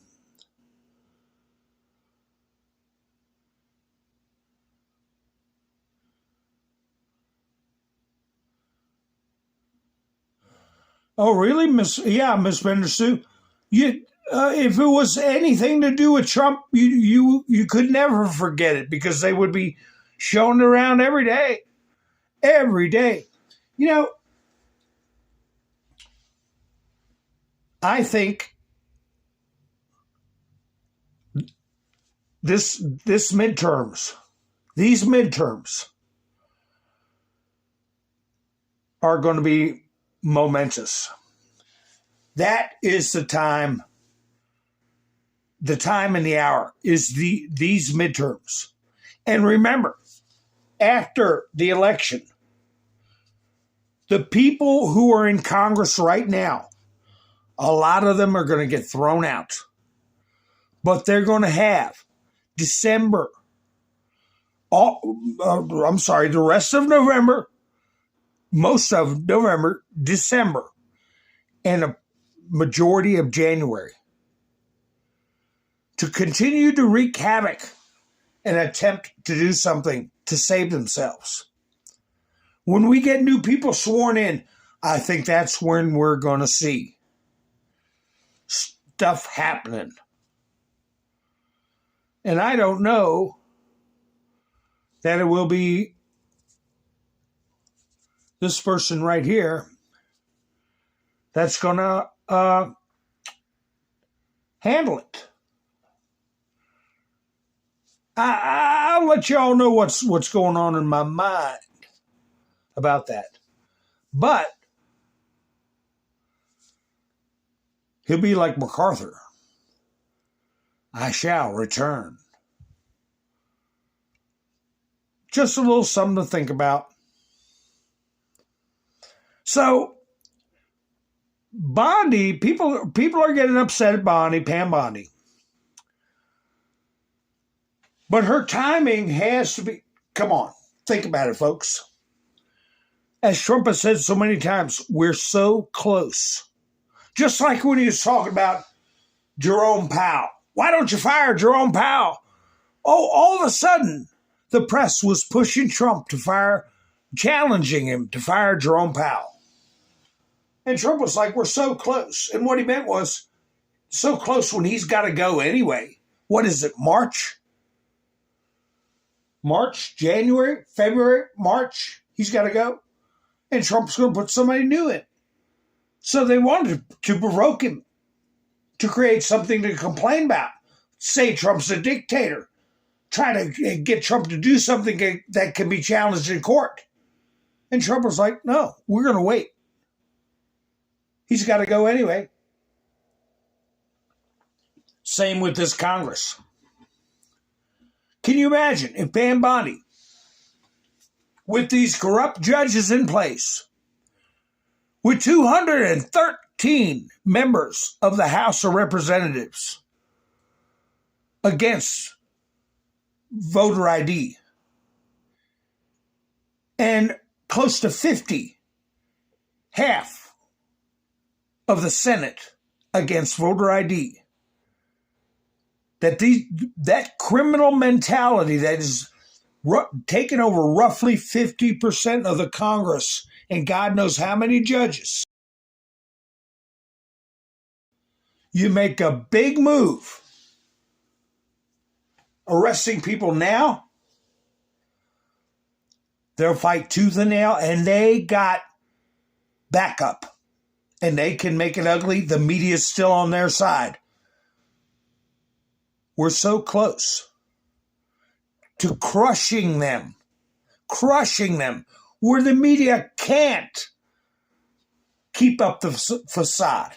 Oh, really, Miss Bender Sue? If it was anything to do with Trump, you could never forget it, because they would be shown around every day. Every day. You know, I think these midterms are going to be momentous. That is the time and the hour is these midterms. And remember, after the election, the people who are in Congress right now, a lot of them are going to get thrown out. But they're going to have the rest of November, most of November, December, and a majority of January to continue to wreak havoc and attempt to do something to save themselves. When we get new people sworn in, I think that's when we're going to see stuff happening. And I don't know that it will be this person right here that's going to handle it. I'll let you all know what's going on in my mind about that. But he'll be like MacArthur. I shall return. Just a little something to think about. So, Bondi, people are getting upset at Pam Bondi. But her timing has to be, come on, think about it, folks. As Trump has said so many times, we're so close. Just like when he was talking about Jerome Powell. Why don't you fire Jerome Powell? Oh, all of a sudden, the press was pushing Trump to fire, challenging him to fire Jerome Powell. And Trump was like, we're so close. And what he meant was, So close when he's got to go anyway. What is it, March? March, January, February, March, he's got to go. And Trump's going to put somebody new in. So they wanted to provoke him, to create something to complain about. Say Trump's a dictator. Try to get Trump to do something that can be challenged in court. And Trump was like, no, we're going to wait. He's got to go anyway. Same with this Congress. Can you imagine if Pam Bondi, with these corrupt judges in place, with 213 members of the House of Representatives against voter ID, and close to 50, half of the Senate against voter ID, that criminal mentality that is taken over roughly 50% of the Congress and God knows how many judges. You make a big move arresting people now, they'll fight tooth and nail, and they got backup, and they can make it ugly. The media's still on their side. We're so close to crushing them, where the media can't keep up the facade,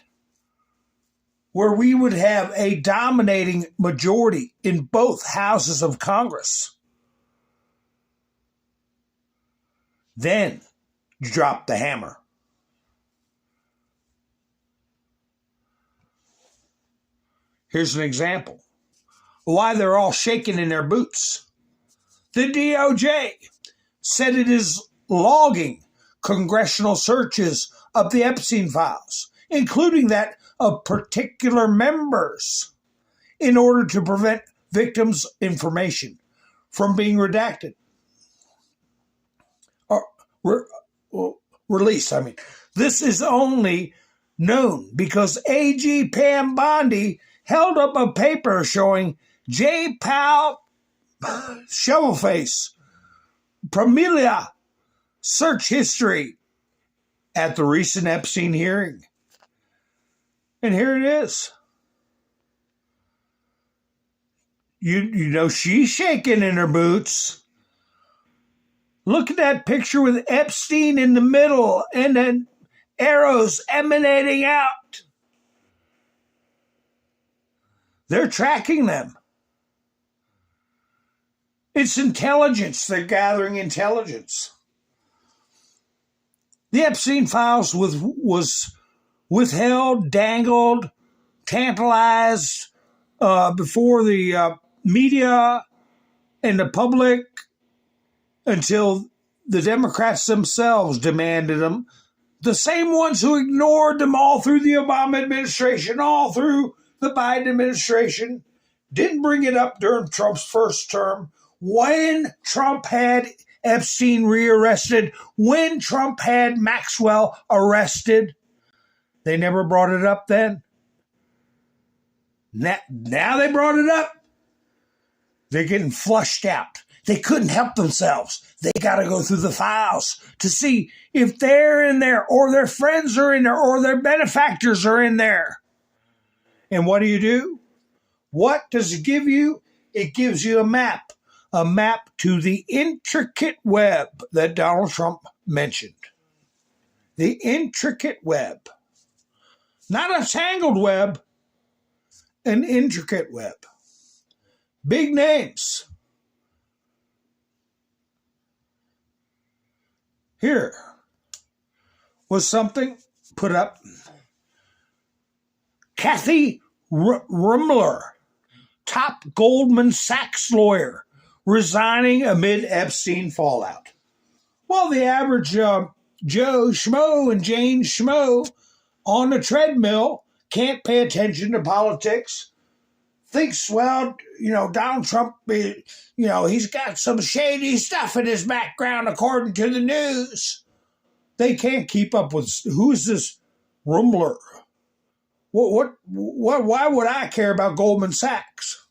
where we would have a dominating majority in both houses of Congress. Then drop the hammer. Here's an example. Why they're all shaking in their boots. The DOJ said it is logging congressional searches of the Epstein files, including that of particular members, in order to prevent victims' information from being redacted or released. This is only known because AG Pam Bondi held up a paper showing J. Powell Shovelface PLEA search history at the recent Epstein hearing. And here it is. You know, she's shaking in her boots. Look at that picture with Epstein in the middle and then arrows emanating out. They're tracking them. It's intelligence. They're gathering intelligence. The Epstein files was withheld, dangled, tantalized before the media and the public until the Democrats themselves demanded them. The same ones who ignored them all through the Obama administration, all through the Biden administration, didn't bring it up during Trump's first term. When Trump had Epstein rearrested, when Trump had Maxwell arrested, they never brought it up then. Now they brought it up. They're getting flushed out. They couldn't help themselves. They got to go through the files to see if they're in there or their friends are in there or their benefactors are in there. And what do? What does it give you? It gives you a map to the intricate web that Donald Trump mentioned. The intricate web. Not a tangled web, an intricate web. Big names. Here was something put up. Kathy Rumler, top Goldman Sachs lawyer, resigning amid Epstein fallout. Well, the average Joe Schmo and Jane Schmo on a treadmill can't pay attention to politics, thinks, well, Donald Trump, he's got some shady stuff in his background according to the news. They can't keep up with, who's this Rumler? Why would I care about Goldman Sachs?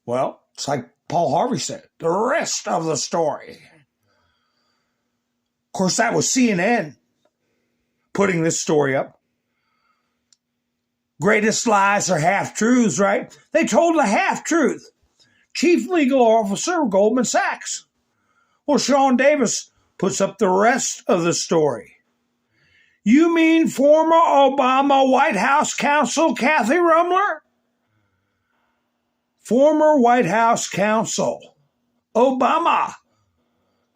Well, it's like Paul Harvey said, the rest of the story. Of course, that was CNN putting this story up. Greatest lies are half-truths, right? They told a half-truth. Chief legal officer of Goldman Sachs. Well, Sean Davis puts up the rest of the story. You mean former Obama White House counsel Kathy Rumler? Former White House counsel Obama.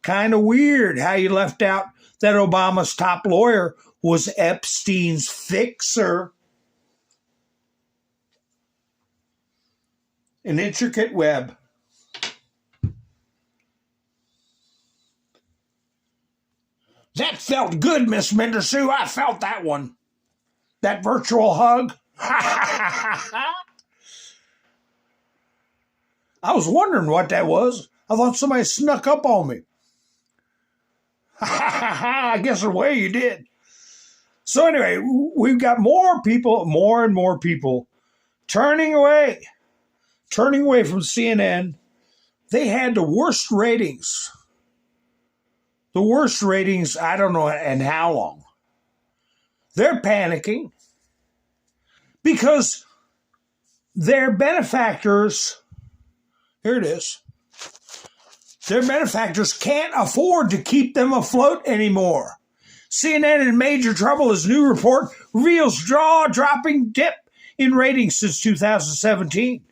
Kind of weird how you left out that Obama's top lawyer was Epstein's fixer. An intricate web. That felt good, Miss Mendersue. I felt that one. That virtual hug. I was wondering what that was. I thought somebody snuck up on me. I guess the way you did. So anyway, we've got more and more people turning away from CNN. They had the worst ratings. The worst ratings, I don't know and how long. They're panicking because their benefactors, here it is, their benefactors can't afford to keep them afloat anymore. CNN in major trouble as new report reveals jaw-dropping dip in ratings since 2017.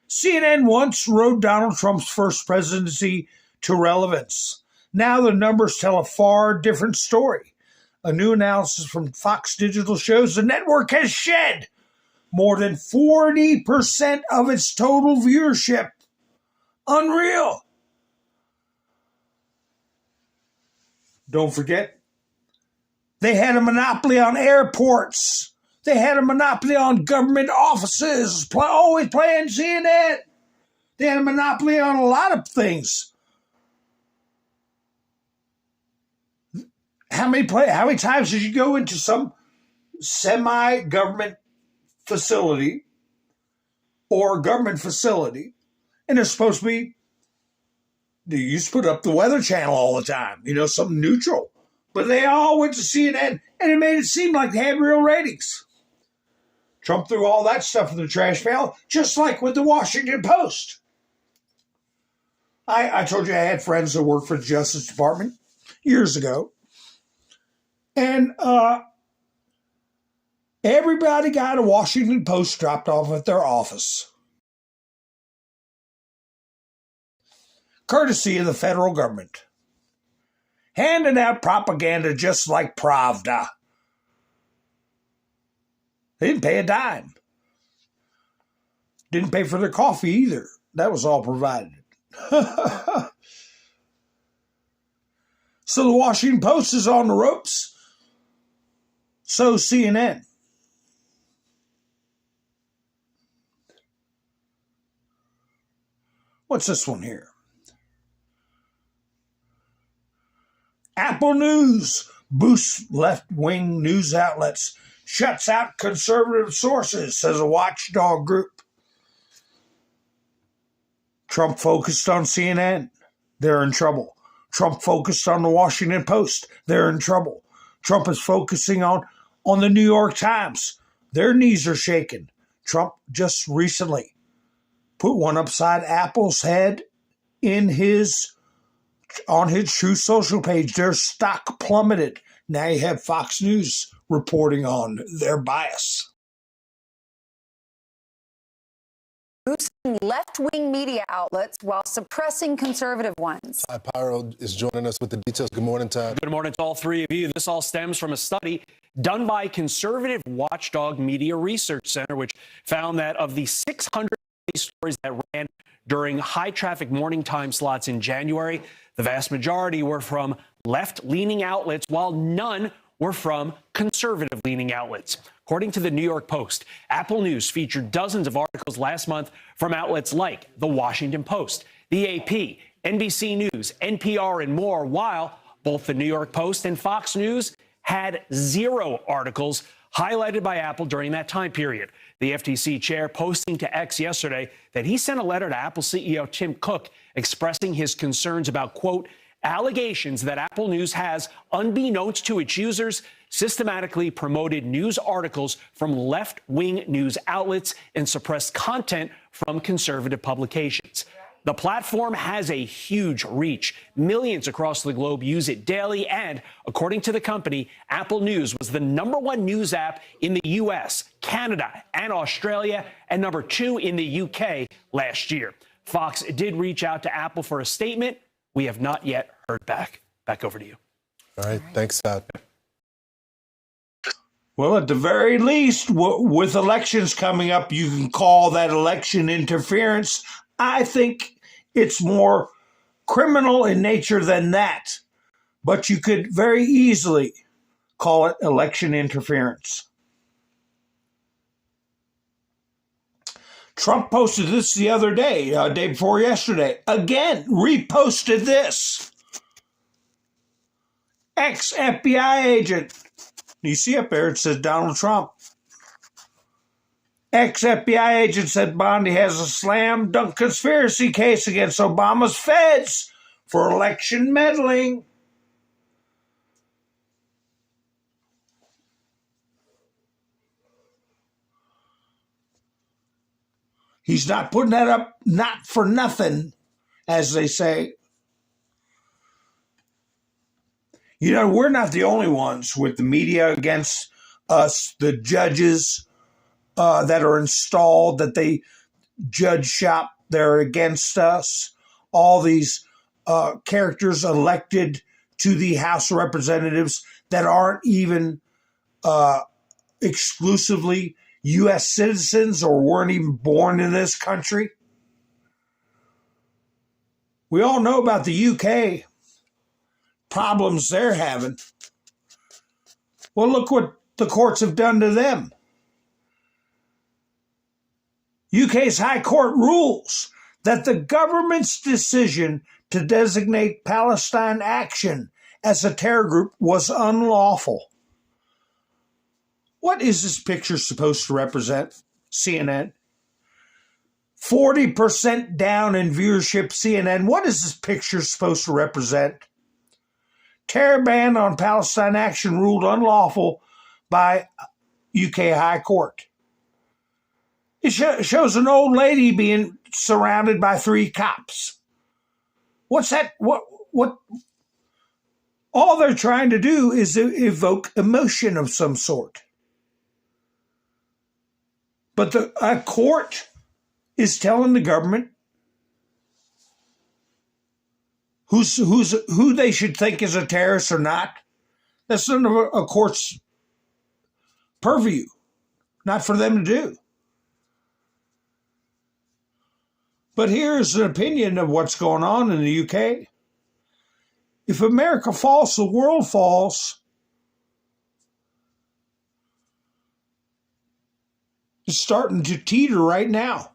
CNN once rode Donald Trump's first presidency to relevance. Now the numbers tell a far different story. A new analysis from Fox Digital shows the network has shed more than 40% of its total viewership. Unreal. Don't forget, they had a monopoly on airports. They had a monopoly on government offices, always playing CNN. They had a monopoly on a lot of things. How many times did you go into some semi-government facility or government facility, and they're supposed to be, they used to put up the Weather Channel all the time, something neutral. But they all went to CNN, and it made it seem like they had real ratings. Trump threw all that stuff in the trash pail, just like with the Washington Post. I told you I had friends that worked for the Justice Department years ago. And everybody got a Washington Post dropped off at their office. Courtesy of the federal government. Handing out propaganda just like Pravda. They didn't pay a dime. Didn't pay for their coffee either. That was all provided. So the Washington Post is on the ropes. So CNN. What's this one here? Apple News boosts left-wing news outlets, shuts out conservative sources, says a watchdog group. Trump focused on CNN. They're in trouble. Trump focused on the Washington Post. They're in trouble. Trump is focusing on the New York Times. Their knees are shaking. Trump just recently put one upside Apple's head on his Truth Social page. Their stock plummeted. Now you have Fox News reporting on their bias. Boosting left-wing media outlets while suppressing conservative ones. Ty Pyro is joining us with the details. Good morning, Ty. Good morning to all three of you. This all stems from a study done by conservative watchdog Media Research Center, which found that of the 600 stories that ran during high-traffic morning time slots in January, the vast majority were from left-leaning outlets, while none were from conservative-leaning outlets. According to the New York Post, Apple News featured dozens of articles last month from outlets like The Washington Post, The AP, NBC News, NPR, and more, while both the New York Post and Fox News had 0 articles highlighted by Apple during that time period. The FTC chair posting to X yesterday that he sent a letter to Apple CEO Tim Cook expressing his concerns about, quote, allegations that Apple News has, unbeknownst to its users, systematically promoted news articles from left-wing news outlets and suppressed content from conservative publications. The platform has a huge reach. Millions across the globe use it daily, and according to the company, Apple News was the #1 news app in the US, Canada, and Australia, and #2 in the UK last year. Fox did reach out to Apple for a statement. We have not yet heard back. Back over to you. All right, thanks, Todd. Well, at the very least, with elections coming up, you can call that election interference. I think it's more criminal in nature than that, but you could very easily call it election interference. Trump posted this the other day, day before yesterday. Again, reposted this. Ex-FBI agent. You see up there, it says Donald Trump. Ex-FBI agent said Bondi has a slam dunk conspiracy case against Obama's feds for election meddling. He's not putting that up, not for nothing, as they say. You know, we're not the only ones with the media against us, the judges that are installed, that they judge shop, they're against us. All these characters elected to the House of Representatives that aren't even exclusively U.S. citizens or weren't even born in this country. We all know about the UK problems they're having. Well, look what the courts have done to them. UK's High Court rules that the government's decision to designate Palestine Action as a terror group was unlawful. What is this picture supposed to represent? CNN. 40% down in viewership, CNN. What is this picture supposed to represent? Terror ban on Palestine Action ruled unlawful by UK High Court. It shows an old lady being surrounded by 3 cops. What's that? What? All they're trying to do is evoke emotion of some sort. But a court is telling the government who they should think is a terrorist or not. That's none of a court's purview, not for them to do. But here's an opinion of what's going on in the UK. If America falls, the world falls. It's starting to teeter right now.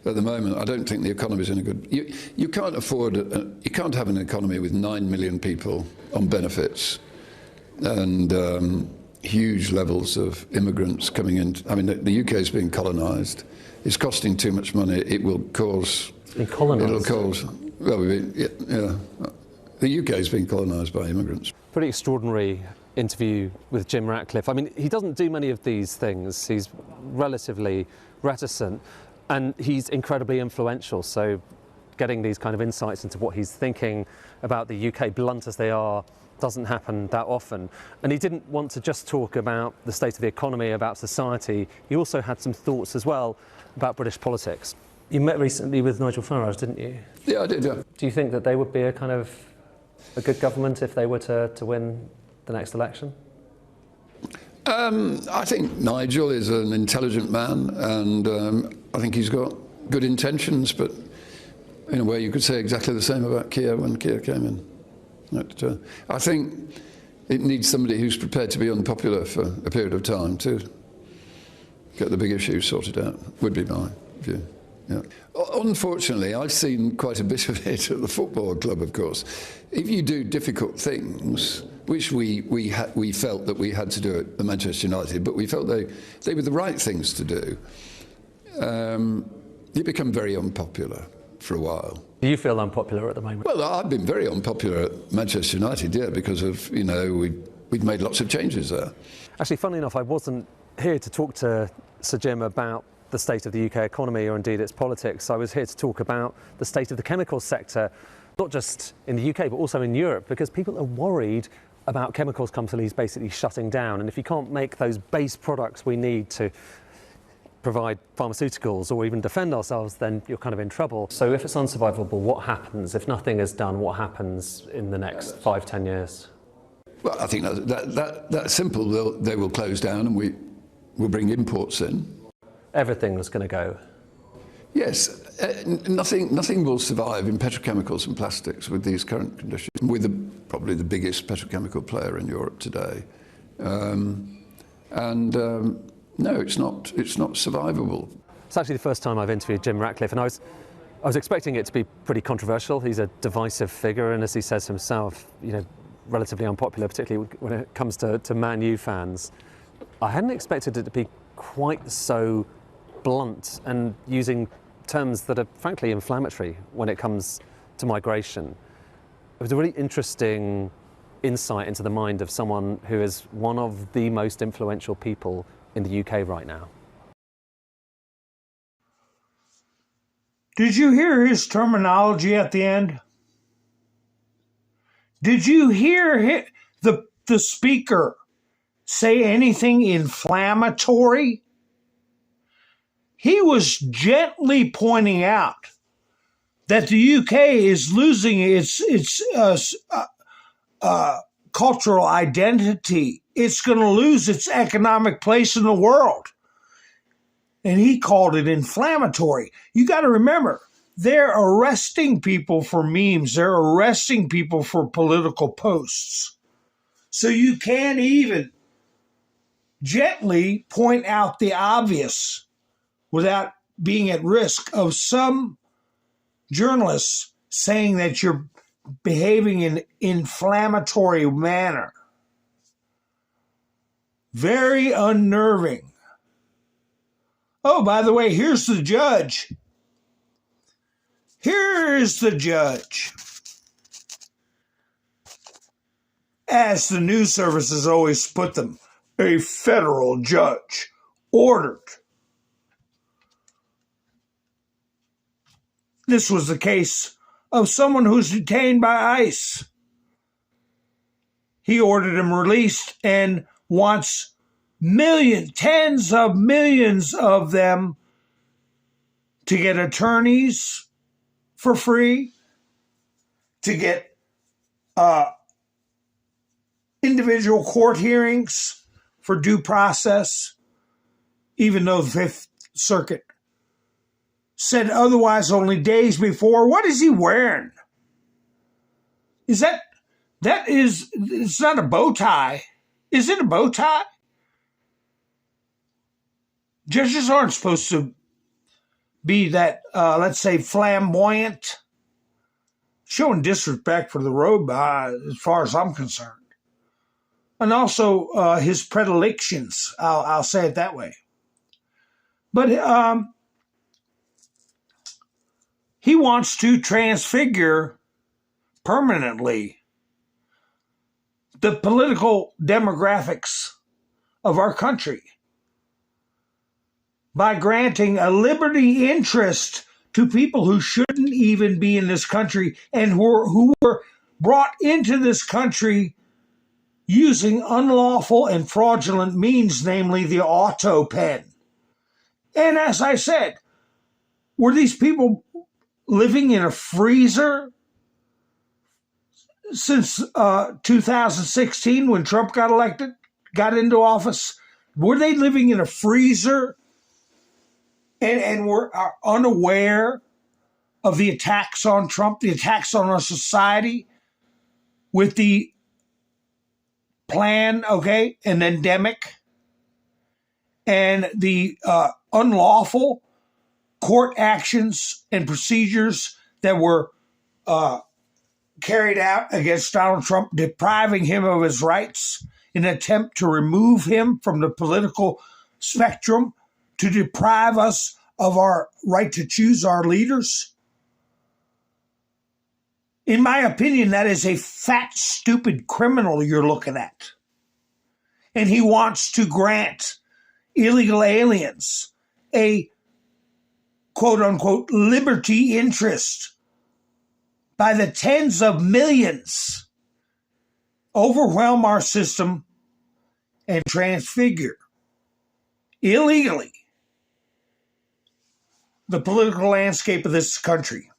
At the moment, I don't think the economy is in a good... You can't afford... you can't have an economy with 9 million people on benefits and huge levels of immigrants coming in. I mean, the UK is being colonised. It's costing too much money. It will cause... It'll cause... Well, yeah. The UK is being colonised by immigrants. Pretty extraordinary interview with Jim Ratcliffe. I mean, he doesn't do many of these things. He's relatively reticent and he's incredibly influential. So getting these kind of insights into what he's thinking about the UK, blunt as they are, doesn't happen that often. And he didn't want to just talk about the state of the economy, about society. He also had some thoughts as well about British politics. You met recently with Nigel Farage, didn't you? Yeah, I did, yeah. Do you think that they would be a kind of a good government if they were to win the next election? I think Nigel is an intelligent man, and I think he's got good intentions, but in a way you could say exactly the same about Keir when Keir came in. I think it needs somebody who's prepared to be unpopular for a period of time to get the big issues sorted out, would be my view. Yeah. Unfortunately, I've seen quite a bit of it at the football club, of course. If you do difficult things, which we felt that we had to do at the Manchester United, but we felt they were the right things to do, you become very unpopular for a while. Do you feel unpopular at the moment? Well, I've been very unpopular at Manchester United, yeah, because of, we'd made lots of changes there. Actually, funnily enough, I wasn't here to talk to Sir Jim about the state of the UK economy or indeed its politics. I was here to talk about the state of the chemical sector, not just in the UK, but also in Europe, because people are worried about chemicals companies basically shutting down. And if you can't make those base products we need to provide pharmaceuticals or even defend ourselves, then you're kind of in trouble. So if it's unsurvivable, what happens? If nothing is done, what happens in the next 5-10 years? Well, I think that's simple. They will close down and we'll bring imports in. Everything was going to go. Yes, nothing will survive in petrochemicals and plastics with these current conditions. We're probably the biggest petrochemical player in Europe today, no, it's not survivable. It's actually the first time I've interviewed Jim Ratcliffe, and I was expecting it to be pretty controversial. He's a divisive figure, and as he says himself, relatively unpopular, particularly when it comes to Man U fans. I hadn't expected it to be quite so blunt and using terms that are frankly inflammatory when it comes to migration. It was a really interesting insight into the mind of someone who is one of the most influential people in the UK right now. Did you hear his terminology at the end? Did you hear the speaker say anything inflammatory? He was gently pointing out that the UK is losing its cultural identity. It's going to lose its economic place in the world. And he called it inflammatory. You got to remember, they're arresting people for memes. They're arresting people for political posts. So you can't even gently point out the obvious without being at risk of some journalists saying that you're behaving in an inflammatory manner. Very unnerving. Oh, by the way, here's the judge. Here's the judge. As the news services always put them, a federal judge ordered. This was the case of someone who's detained by ICE. He ordered him released and wants tens of millions of them to get attorneys for free, to get individual court hearings for due process, even though the Fifth Circuit said otherwise only days before. What is he wearing? It's not a bow tie. Is it a bow tie? Judges aren't supposed to be that, let's say, flamboyant, showing disrespect for the robe, as far as I'm concerned. And also his predilections, I'll say it that way. But he wants to transfigure permanently the political demographics of our country by granting a liberty interest to people who shouldn't even be in this country and who were brought into this country using unlawful and fraudulent means, namely the auto pen. And as I said, were these people living in a freezer since 2016 when Trump got into office? Were they living in a freezer and are unaware of the attacks on Trump, the attacks on our society with the plan, an endemic, and the unlawful court actions and procedures that were carried out against Donald Trump, depriving him of his rights in an attempt to remove him from the political spectrum, to deprive us of our right to choose our leaders. In my opinion, that is a fat, stupid criminal you're looking at. And he wants to grant illegal aliens a quote-unquote liberty interest by the tens of millions, overwhelm our system and transfigure illegally the political landscape of this country.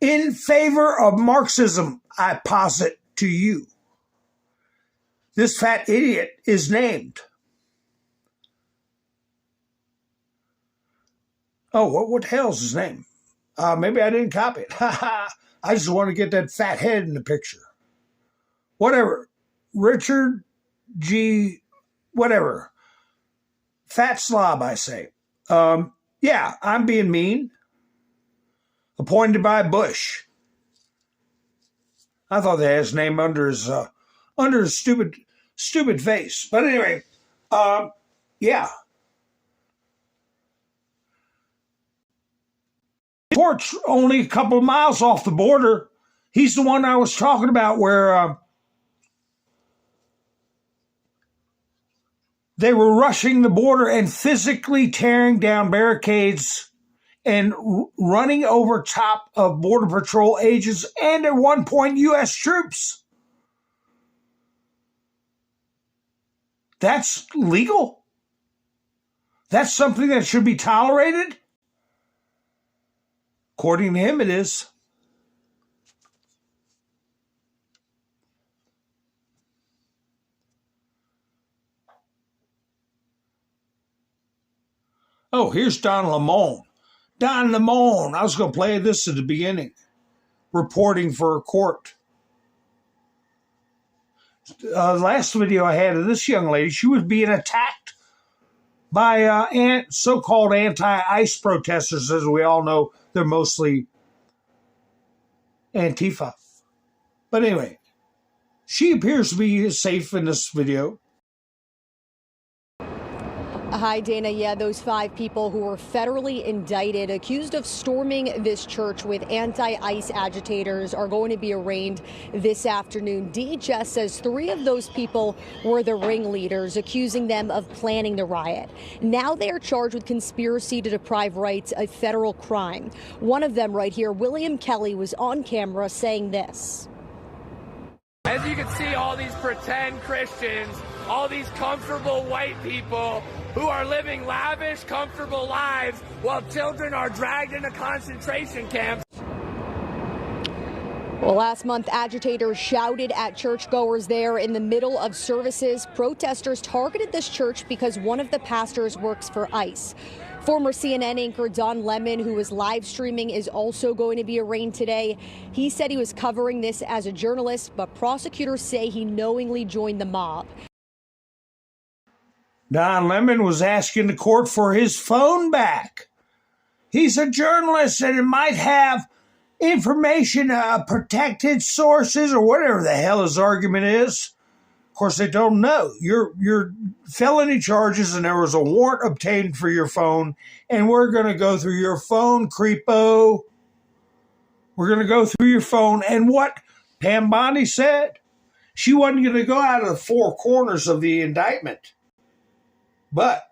In favor of Marxism, I posit to you. This fat idiot is named. Oh, what the hell's his name? Maybe I didn't copy it. I just want to get that fat head in the picture. Whatever. Richard G. Whatever. Fat slob, I say. Yeah, I'm being mean. Appointed by Bush. I thought they had his name under his stupid face. But anyway, yeah. Port's only a couple of miles off the border. He's the one I was talking about where they were rushing the border and physically tearing down barricades and running over top of Border Patrol agents and at one point U.S. troops. That's legal? That's something that should be tolerated? According to him, it is. Oh, here's Don Lemon. Don Lemon. I was going to play this at the beginning. Reporting for a court. Last video I had of this young lady, she was being attacked by so-called anti-ICE protesters. As we all know, they're mostly Antifa. But anyway, she appears to be safe in this video. Hi, Dana. Yeah, those 5 people who were federally indicted, accused of storming this church with anti-ICE agitators, are going to be arraigned this afternoon. DHS says 3 of those people were the ringleaders, accusing them of planning the riot. Now they are charged with conspiracy to deprive rights, a federal crime. One of them right here, William Kelly, was on camera saying this. As you can see, all these pretend Christians, all these comfortable white people who are living lavish, comfortable lives while children are dragged into concentration camps. Well, last month, agitators shouted at churchgoers there in the middle of services. Protesters targeted this church because one of the pastors works for ICE. Former CNN anchor Don Lemon, who was live streaming, is also going to be arraigned today. He said he was covering this as a journalist, but prosecutors say he knowingly joined the mob. Don Lemon was asking the court for his phone back. He's a journalist and it might have information, protected sources or whatever the hell his argument is. Of course, they don't know. Your felony charges and there was a warrant obtained for your phone and we're going to go through your phone, creepo. We're going to go through your phone. And what Pam Bondi said, she wasn't going to go out of the 4 corners of the indictment. But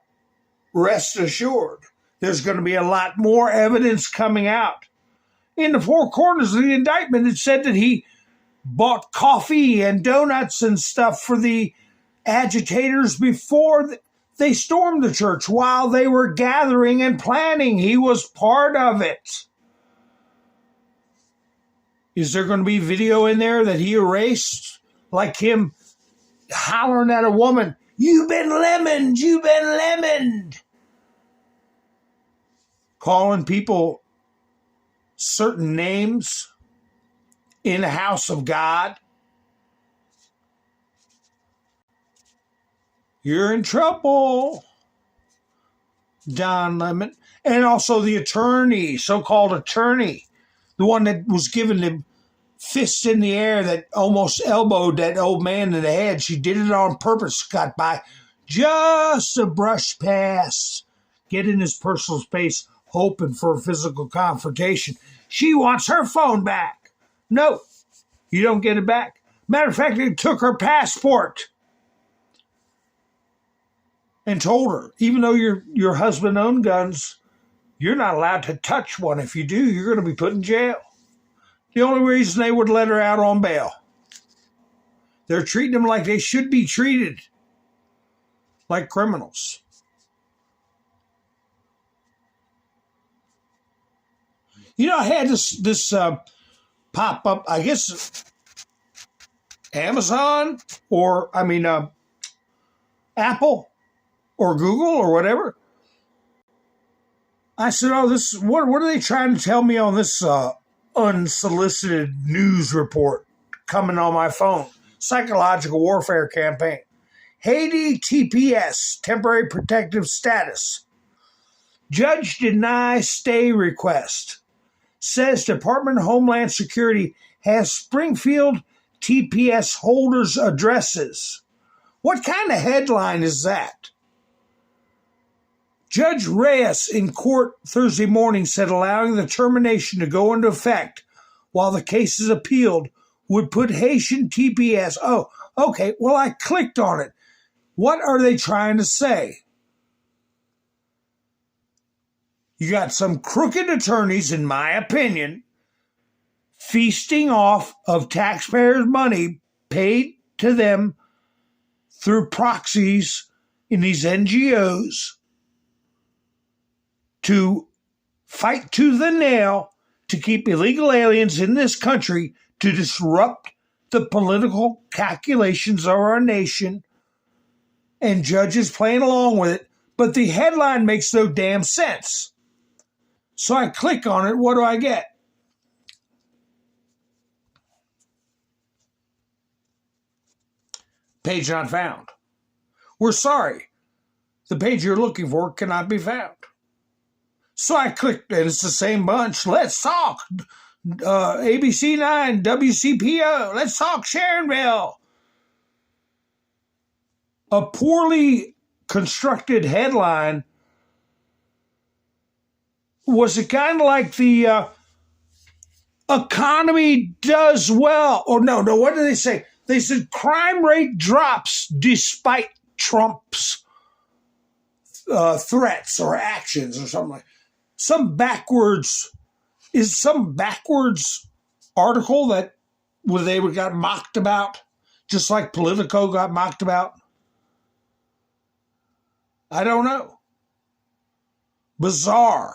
rest assured, there's going to be a lot more evidence coming out. In the 4 corners of the indictment, it said that he bought coffee and donuts and stuff for the agitators before they stormed the church while they were gathering and planning. He was part of it. Is there going to be video in there that he erased? Like him hollering at a woman, "You've been lemoned, you've been lemoned." Calling people certain names in the house of God. You're in trouble. Don Lemon, and also the attorney, so-called attorney, the one that was given the fist in the air that almost elbowed that old man in the head. She did it on purpose, got by just a brush past, get in his personal space, hoping for a physical confrontation. She wants her phone back. No, you don't get it back. Matter of fact, they took her passport and told her, even though your husband owned guns, you're not allowed to touch one. If you do, you're going to be put in jail. The only reason they would let her out on bail. They're treating them like they should be treated, like criminals. You know, I had this pop up, I guess, Amazon or, Apple or Google or whatever. I said, oh, what are they trying to tell me on this unsolicited news report coming on my phone? Psychological warfare campaign. Haiti TPS, temporary protective status. Judge denies stay request. Says Department of Homeland Security has Springfield TPS holders' addresses. What kind of headline is that? Judge Reyes in court Thursday morning said allowing the termination to go into effect while the case is appealed would put Haitian TPS. Oh, okay. Well, I clicked on it. What are they trying to say? You got some crooked attorneys, in my opinion, feasting off of taxpayers' money paid to them through proxies in these NGOs to fight tooth and nail to keep illegal aliens in this country to disrupt the political calculations of our nation, and judges playing along with it. But the headline makes no damn sense. So I click on it. What do I get? Page not found. We're sorry. The page you're looking for cannot be found. So I clicked, and it's the same bunch. Let's talk. ABC 9, WCPO. Let's talk Sharonville. A poorly constructed headline. Was it kind of like the economy does well? Or no, what did they say? They said crime rate drops despite Trump's threats or actions or something like that. Some backwards article that where they got mocked about, just like Politico got mocked about. I don't know. Bizarre.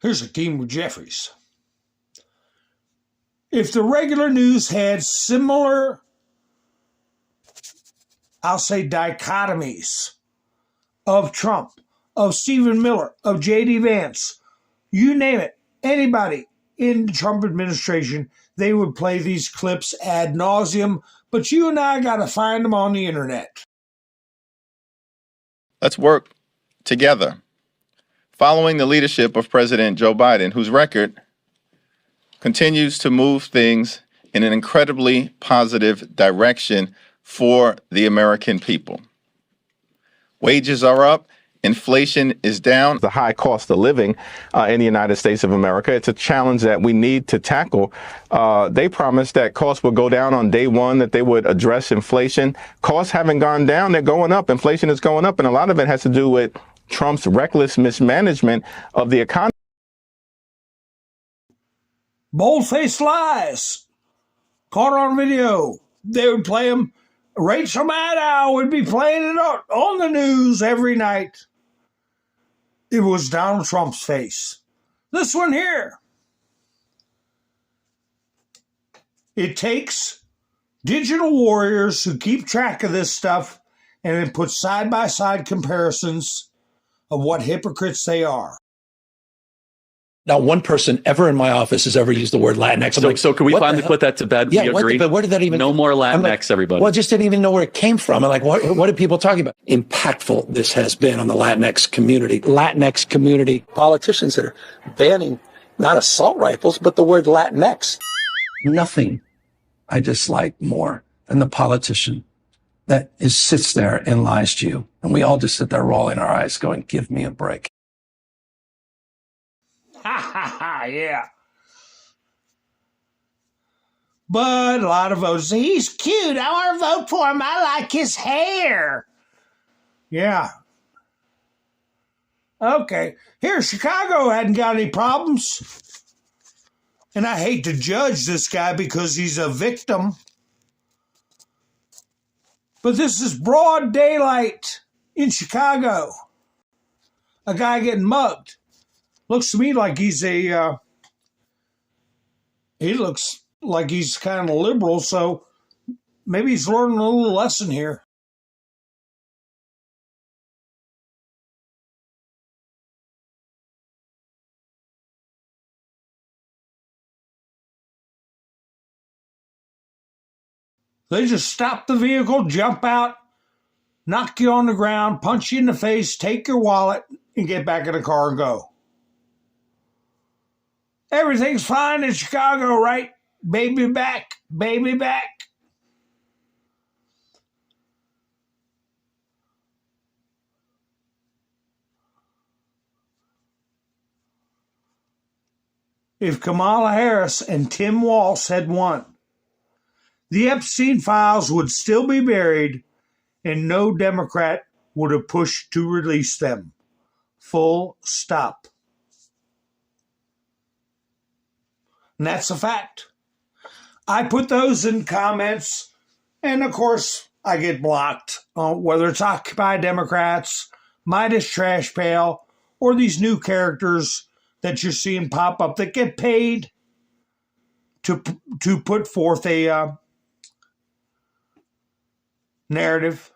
Here's a team with Jeffries. If the regular news had similar, I'll say, dichotomies of Trump, of Stephen Miller, of J.D. Vance, you name it, anybody in the Trump administration, they would play these clips ad nauseum, but you and I got to find them on the internet. Let's work together. Following the leadership of President Joe Biden, whose record continues to move things in an incredibly positive direction for the American people. Wages are up. Inflation is down. The high cost of living in the United States of America. It's a challenge that we need to tackle. They promised that costs would go down on day one, that they would address inflation. Costs haven't gone down. They're going up. Inflation is going up. And a lot of it has to do with Trump's reckless mismanagement of the economy. Bold-faced lies. Caught on video. They would play them. Rachel Maddow would be playing it on the news every night. It was Donald Trump's face. This one here. It takes digital warriors who keep track of this stuff and then put side-by-side comparisons of what hypocrites they are. Not one person ever in my office has ever used the word Latinx. So can we finally put that to bed? Yeah, we agree. But where did that even? No more Latinx, everybody. Well, I just didn't even know where it came from. I'm like, what are people talking about? Impactful this has been on the Latinx community. Latinx community politicians that are banning not assault rifles, but the word Latinx. Nothing I dislike more than the politician that sits there and lies to you. And we all just sit there rolling our eyes going, give me a break. Ha ha ha, yeah. But a lot of votes say, he's cute. I want to vote for him. I like his hair. Yeah. Okay. Here, Chicago hadn't got any problems. And I hate to judge this guy because he's a victim. But this is broad daylight in Chicago. A guy getting mugged. Looks to me like he's he looks like he's kind of liberal, so maybe he's learning a little lesson here. They just stop the vehicle, jump out, knock you on the ground, punch you in the face, take your wallet, and get back in the car and go. Everything's fine in Chicago, right? Baby back, baby back. If Kamala Harris and Tim Walz had won, the Epstein files would still be buried and no Democrat would have pushed to release them. Full stop. And that's a fact. I put those in comments, and of course, I get blocked, whether it's Occupy Democrats, Midas Trash Pail, or these new characters that you're seeing pop up that get paid to put forth a narrative.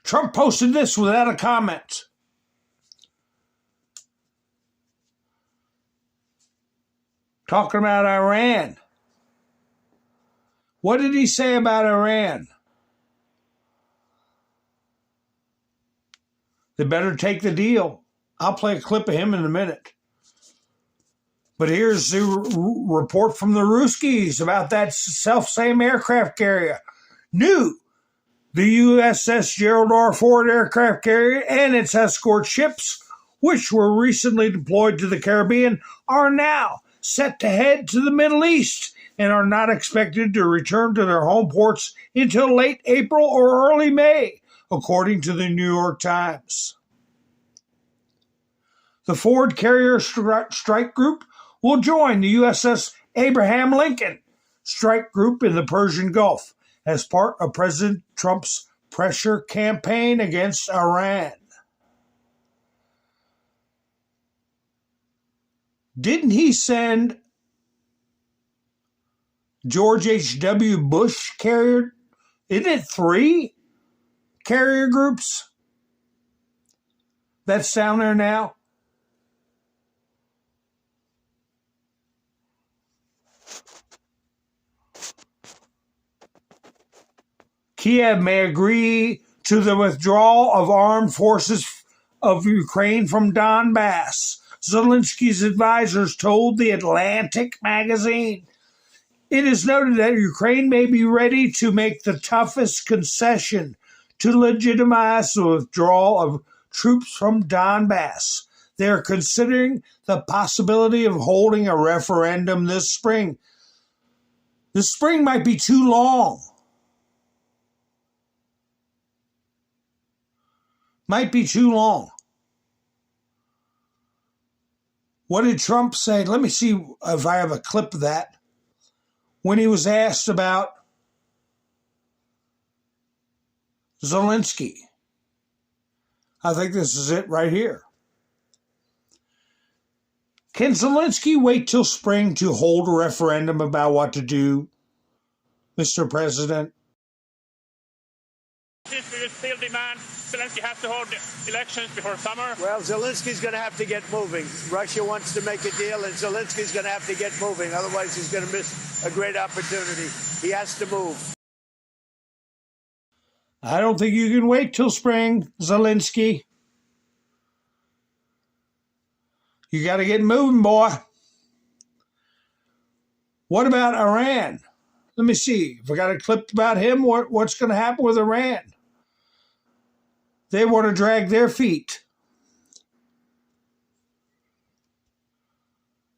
Trump posted this without a comment. Talking about Iran. What did he say about Iran? They better take the deal. I'll play a clip of him in a minute. But here's the report from the Ruskies about that self-same aircraft carrier. New. The USS Gerald R. Ford aircraft carrier and its escort ships, which were recently deployed to the Caribbean, are now set to head to the Middle East and are not expected to return to their home ports until late April or early May, according to the New York Times. The Ford Carrier Strike Group will join the USS Abraham Lincoln Strike Group in the Persian Gulf as part of President Trump's pressure campaign against Iran. Didn't he send George H.W. Bush carrier? Isn't it 3 carrier groups that's down there now? Kiev may agree to the withdrawal of armed forces of Ukraine from Donbass, Zelensky's advisors told The Atlantic magazine. It is noted that Ukraine may be ready to make the toughest concession to legitimize the withdrawal of troops from Donbass. They are considering the possibility of holding a referendum this spring. This spring might be too long. Might be too long. What did Trump say? Let me see if I have a clip of that. When he was asked about Zelensky. I think this is it right here. Can Zelensky wait till spring to hold a referendum about what to do, Mr. President? we still demand Zelensky has to hold elections before summer. Well, Zelensky's going to have to get moving. Russia wants to make a deal, and Zelensky's going to have to get moving. Otherwise, he's going to miss a great opportunity. He has to move. I don't think you can wait till spring, Zelensky. You got to get moving, boy. What about Iran? Let me see. If I got a clip about him, what's going to happen with Iran? They want to drag their feet.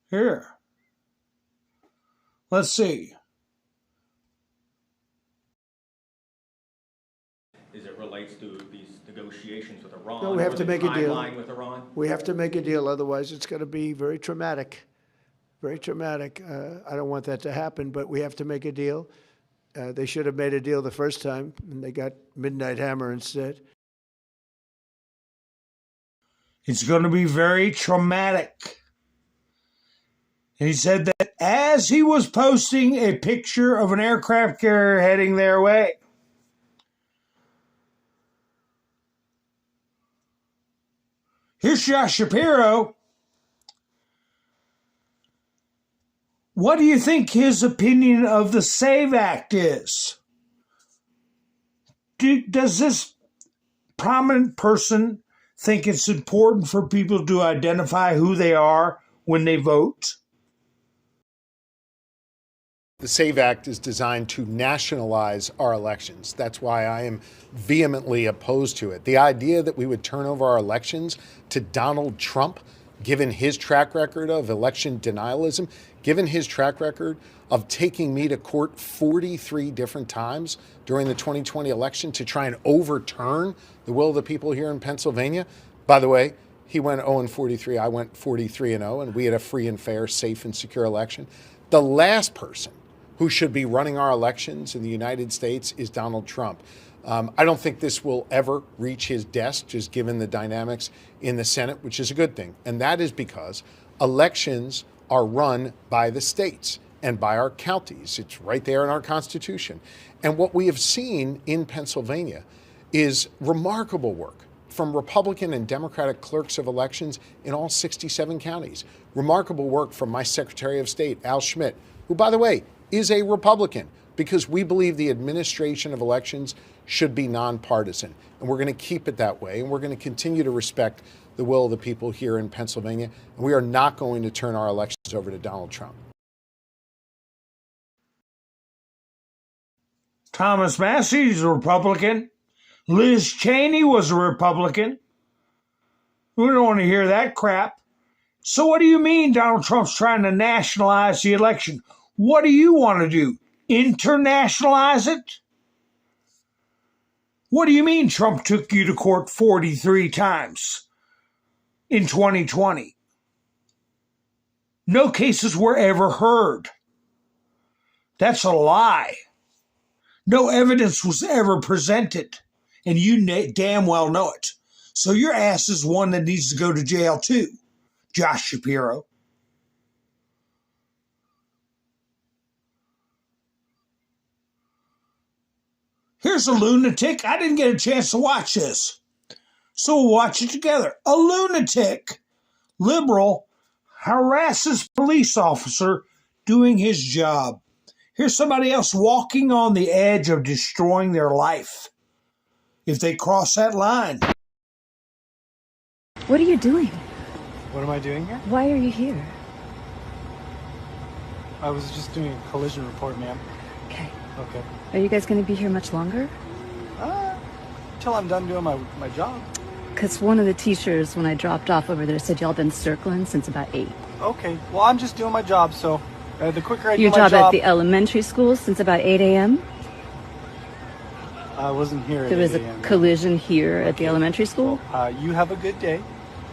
Here. Let's see. As it relates to these negotiations with Iran? No, we have to make a deal. With Iran? We have to make a deal. Otherwise, it's going to be very traumatic. Very traumatic. I don't want that to happen, but we have to make a deal. They should have made a deal the first time, and they got Midnight Hammer instead. It's going to be very traumatic. And he said that as he was posting a picture of an aircraft carrier heading their way. Here's Josh Shapiro. What do you think his opinion of the SAVE Act is? Does this prominent person think it's important for people to identify who they are when they vote? The SAVE Act is designed to nationalize our elections. That's why I am vehemently opposed to it. The idea that we would turn over our elections to Donald Trump, given his track record of election denialism, given his track record of taking me to court 43 different times during the 2020 election to try and overturn the will of the people here in Pennsylvania. By the way, he went 0-43, I went 43-0, and we had a free and fair, safe and secure election. The last person who should be running our elections in the United States is Donald Trump. I don't think this will ever reach his desk, just given the dynamics in the Senate, which is a good thing. And that is because elections are run by the states and by our counties. It's right there in our Constitution. And what we have seen in Pennsylvania is remarkable work from Republican and Democratic clerks of elections in all 67 counties. Remarkable work from my Secretary of State, Al Schmidt, who, by the way, is a Republican, because we believe the administration of elections should be nonpartisan. And we're going to keep it that way. And we're going to continue to respect the will of the people here in Pennsylvania. And we are not going to turn our elections over to Donald Trump. Thomas Massey's a Republican. Liz Cheney was a Republican. We don't want to hear that crap. So what do you mean Donald Trump's trying to nationalize the election? What do you want to do? Internationalize it? What do you mean Trump took you to court 43 times in 2020? No cases were ever heard. That's a lie. No evidence was ever presented, and you damn well know it. So your ass is one that needs to go to jail too, Josh Shapiro. Here's a lunatic. I didn't get a chance to watch this, so we'll watch it together. A lunatic, liberal, harasses police officer doing his job. Here's somebody else walking on the edge of destroying their life if they cross that line. What are you doing? What am I doing here? Why are you here? I was just doing a collision report, ma'am. Okay. Okay. Are you guys going to be here much longer? Until I'm done doing my job. Because one of the teachers, when I dropped off over there, said y'all been circling since about 8. Okay. Well, I'm just doing my job, so the quicker I do Your my job job... at the elementary school since about 8 a.m.? I wasn't here at There was 8 a a.m. collision here at the elementary school? Well, you have a good day.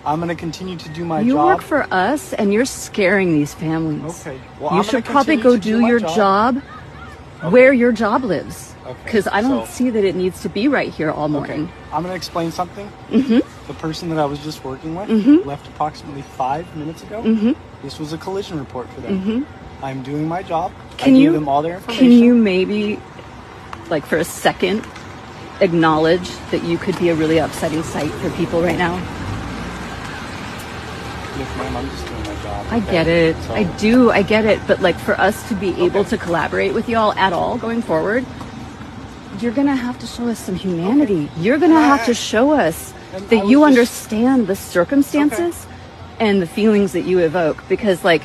I'm going to continue to do my job. You work for us, and you're scaring these families. Okay. Well, you I'm should gonna probably continue go to do my your job. where your job lives. Okay. Because I don't see that it needs to be right here all morning. Okay. I'm going to explain something. Mm-hmm. The person that I was just working with Mhm. left approximately 5 minutes ago. Mhm. This was a collision report for them. Mhm. I'm doing my job. Can I you gave them all their information. Can you maybe, like for a second, acknowledge that you could be a really upsetting sight for people right now? Yes, ma'am, I'm just doing my job. I get it. I get it. But like for us to be able to collaborate with y'all at all going forward, you're going to have to show us some humanity. You're going to have to show us that you understand the circumstances and the feelings that you evoke, because like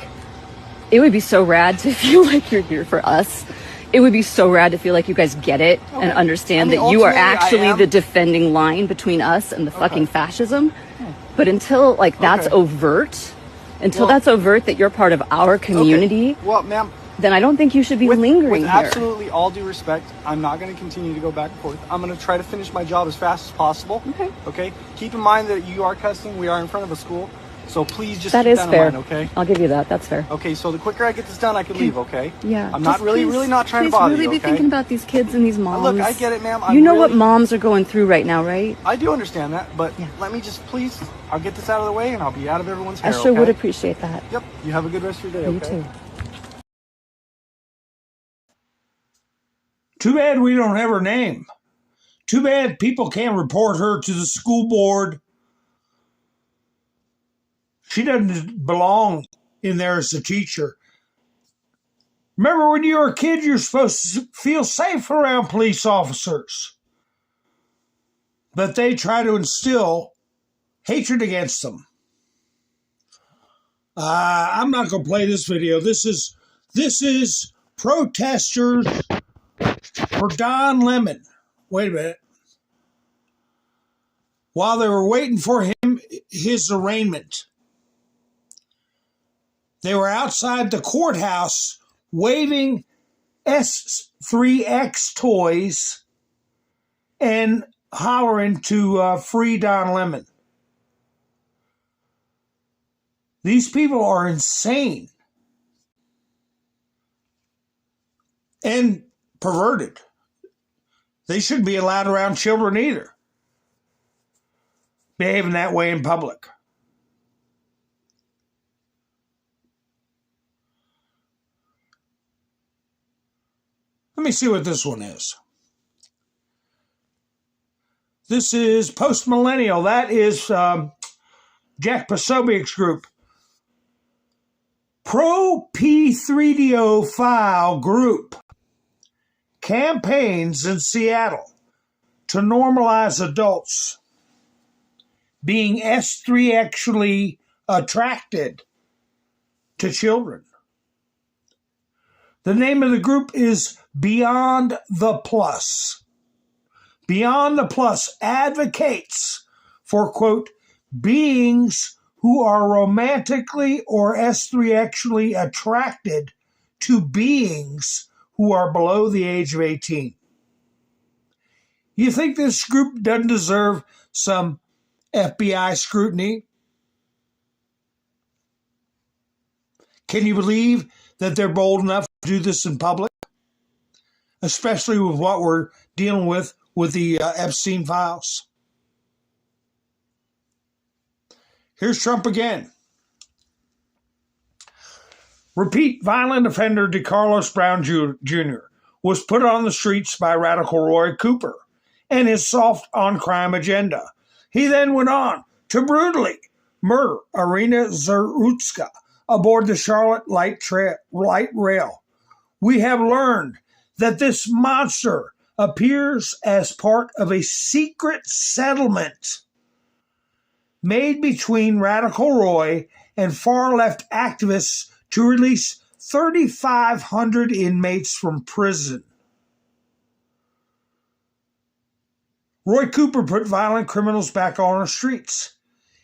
it would be so rad to feel like you're here for us. It would be so rad to feel like you guys get it and understand that you are actually the defending line between us and the fucking fascism. But until like that's overt, that's overt that you're part of our community, well, ma'am, then I don't think you should be lingering with here. Absolutely all due respect, I'm not going to continue to go back and forth. I'm going to try to finish my job as fast as possible. Okay? Keep in mind that you are cussing. We are in front of a school. So please just keep that in mind, okay? I'll give you that. That's fair. Okay, so the quicker I get this done, I can leave, okay? Yeah. I'm not really not trying to bother you, okay? Please really be thinking about these kids and these moms. Look, I get it, ma'am. You know what moms are going through right now, right? I do understand that, but let me just please, I'll get this out of the way and I'll be out of everyone's hair, I sure would appreciate that. Yep. You have a good rest of your day, okay? You too. Too bad we don't have her name. Too bad people can't report her to the school board. She doesn't belong in there as a teacher. Remember when you were a kid, you're supposed to feel safe around police officers. But they try to instill hatred against them. I'm not going to play this video. This is protesters for Don Lemon. Wait a minute. While they were waiting for his arraignment, they were outside the courthouse waving S3X toys and hollering to free Don Lemon. These people are insane and perverted. They shouldn't be allowed around children either, behaving that way in public. Let me see what this one is. This is Post Millennial. That is Jack Posobiec's group. Pro P3DO file group campaigns in Seattle to normalize adults being S3 actually attracted to children. The name of the group is Beyond the Plus. Beyond the Plus advocates for, quote, beings who are romantically or S3 actually attracted to beings who are below the age of 18. You think this group doesn't deserve some FBI scrutiny? Can you believe that they're bold enough to do this in public? Especially with what we're dealing with the Epstein files. Here's Trump again. Repeat violent offender DeCarlos Brown Jr. was put on the streets by radical Roy Cooper and his soft on-crime agenda. He then went on to brutally murder Irina Zerutska aboard the Charlotte Light Rail. We have learned that this monster appears as part of a secret settlement made between Radical Roy and far-left activists to release 3,500 inmates from prison. Roy Cooper put violent criminals back on our streets.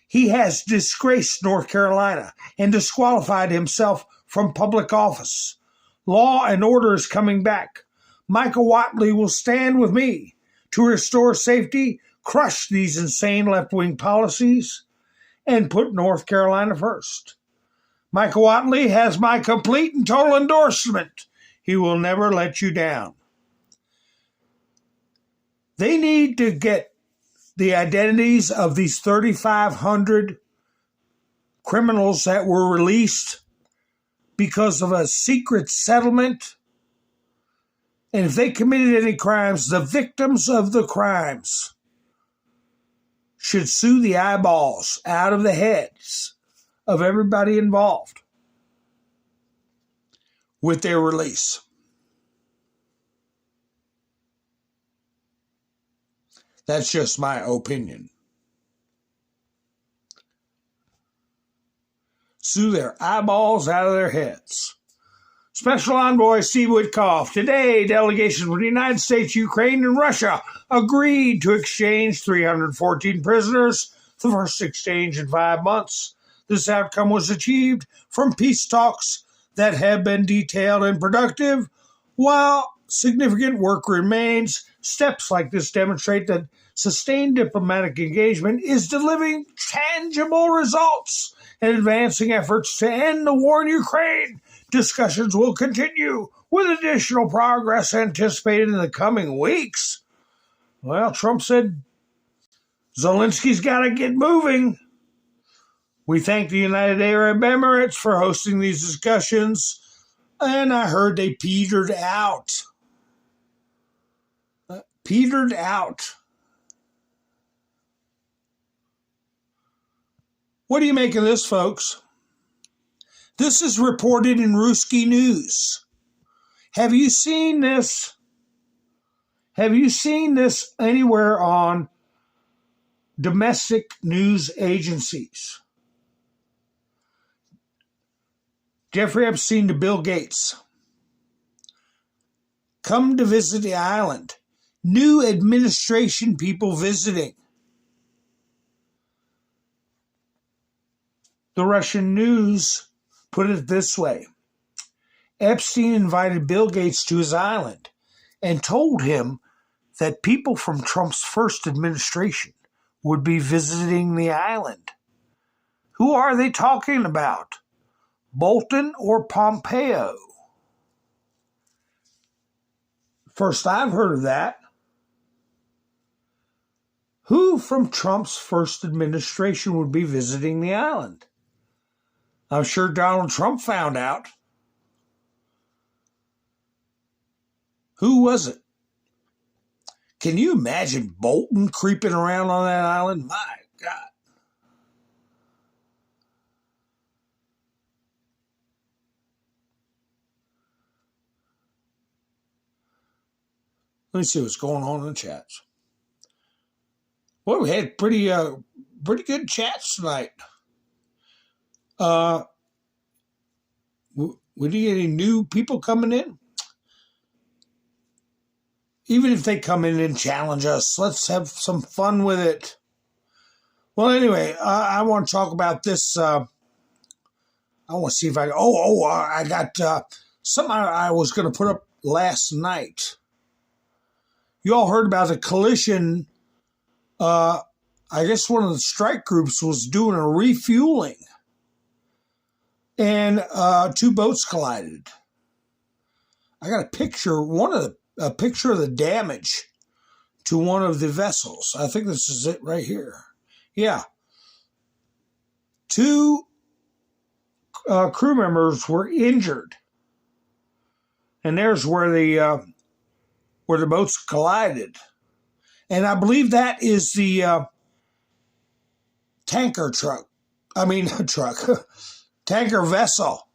He has disgraced North Carolina and disqualified himself from public office. Law and order is coming back. Michael Whatley will stand with me to restore safety, crush these insane left-wing policies, and put North Carolina first. Michael Whatley has my complete and total endorsement. He will never let you down. They need to get the identities of these 3,500 criminals that were released because of a secret settlement And if they committed any crimes, the victims of the crimes should sue the eyeballs out of the heads of everybody involved with their release. That's just my opinion. Sue their eyeballs out of their heads. Special Envoy Steve Witkoff. Today, delegations from the United States, Ukraine, and Russia agreed to exchange 314 prisoners, the first exchange in 5 months. This outcome was achieved from peace talks that have been detailed and productive. While significant work remains, steps like this demonstrate that sustained diplomatic engagement is delivering tangible results and advancing efforts to end the war in Ukraine. Discussions will continue with additional progress anticipated in the coming weeks. Well, Trump said Zelensky's got to get moving. We thank the United Arab Emirates for hosting these discussions, and I heard they petered out. Petered out. What do you make of this, folks? This is reported in Ruski News. Have you seen this? Have you seen this anywhere on domestic news agencies? Jeffrey Epstein to Bill Gates. Come to visit the island. New administration people visiting. The Russian news put it this way. Epstein invited Bill Gates to his island and told him that people from Trump's first administration would be visiting the island. Who are they talking about? Bolton or Pompeo? First I've heard of that. Who from Trump's first administration would be visiting the island? I'm sure Donald Trump found out. Who was it? Can you imagine Bolton creeping around on that island? My God. Let me see what's going on in the chats. Well, we had pretty good chats tonight. We did any new people coming in? Even if they come in and challenge us, let's have some fun with it. Well, anyway, I want to talk about this. I want to see if I got something I was going to put up last night. You all heard about the collision. I guess one of the strike groups was doing a refueling, and 2 boats collided. I got a picture, a picture of the damage to one of the vessels. I think this is it right here. Yeah. 2 crew members were injured, and there's where the boats collided. And I believe that is the tanker vessel.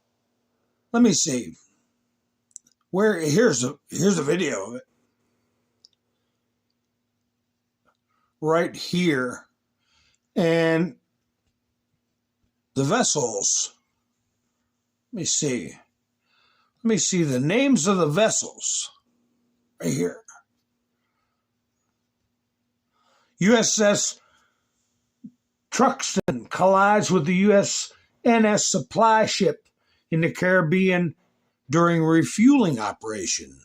Let me see. Here's a video of it. Right here. And the vessels. Let me see. Let me see the names of the vessels. Right here. USS Truxton collides with the USNS supply ship in the Caribbean during refueling operation.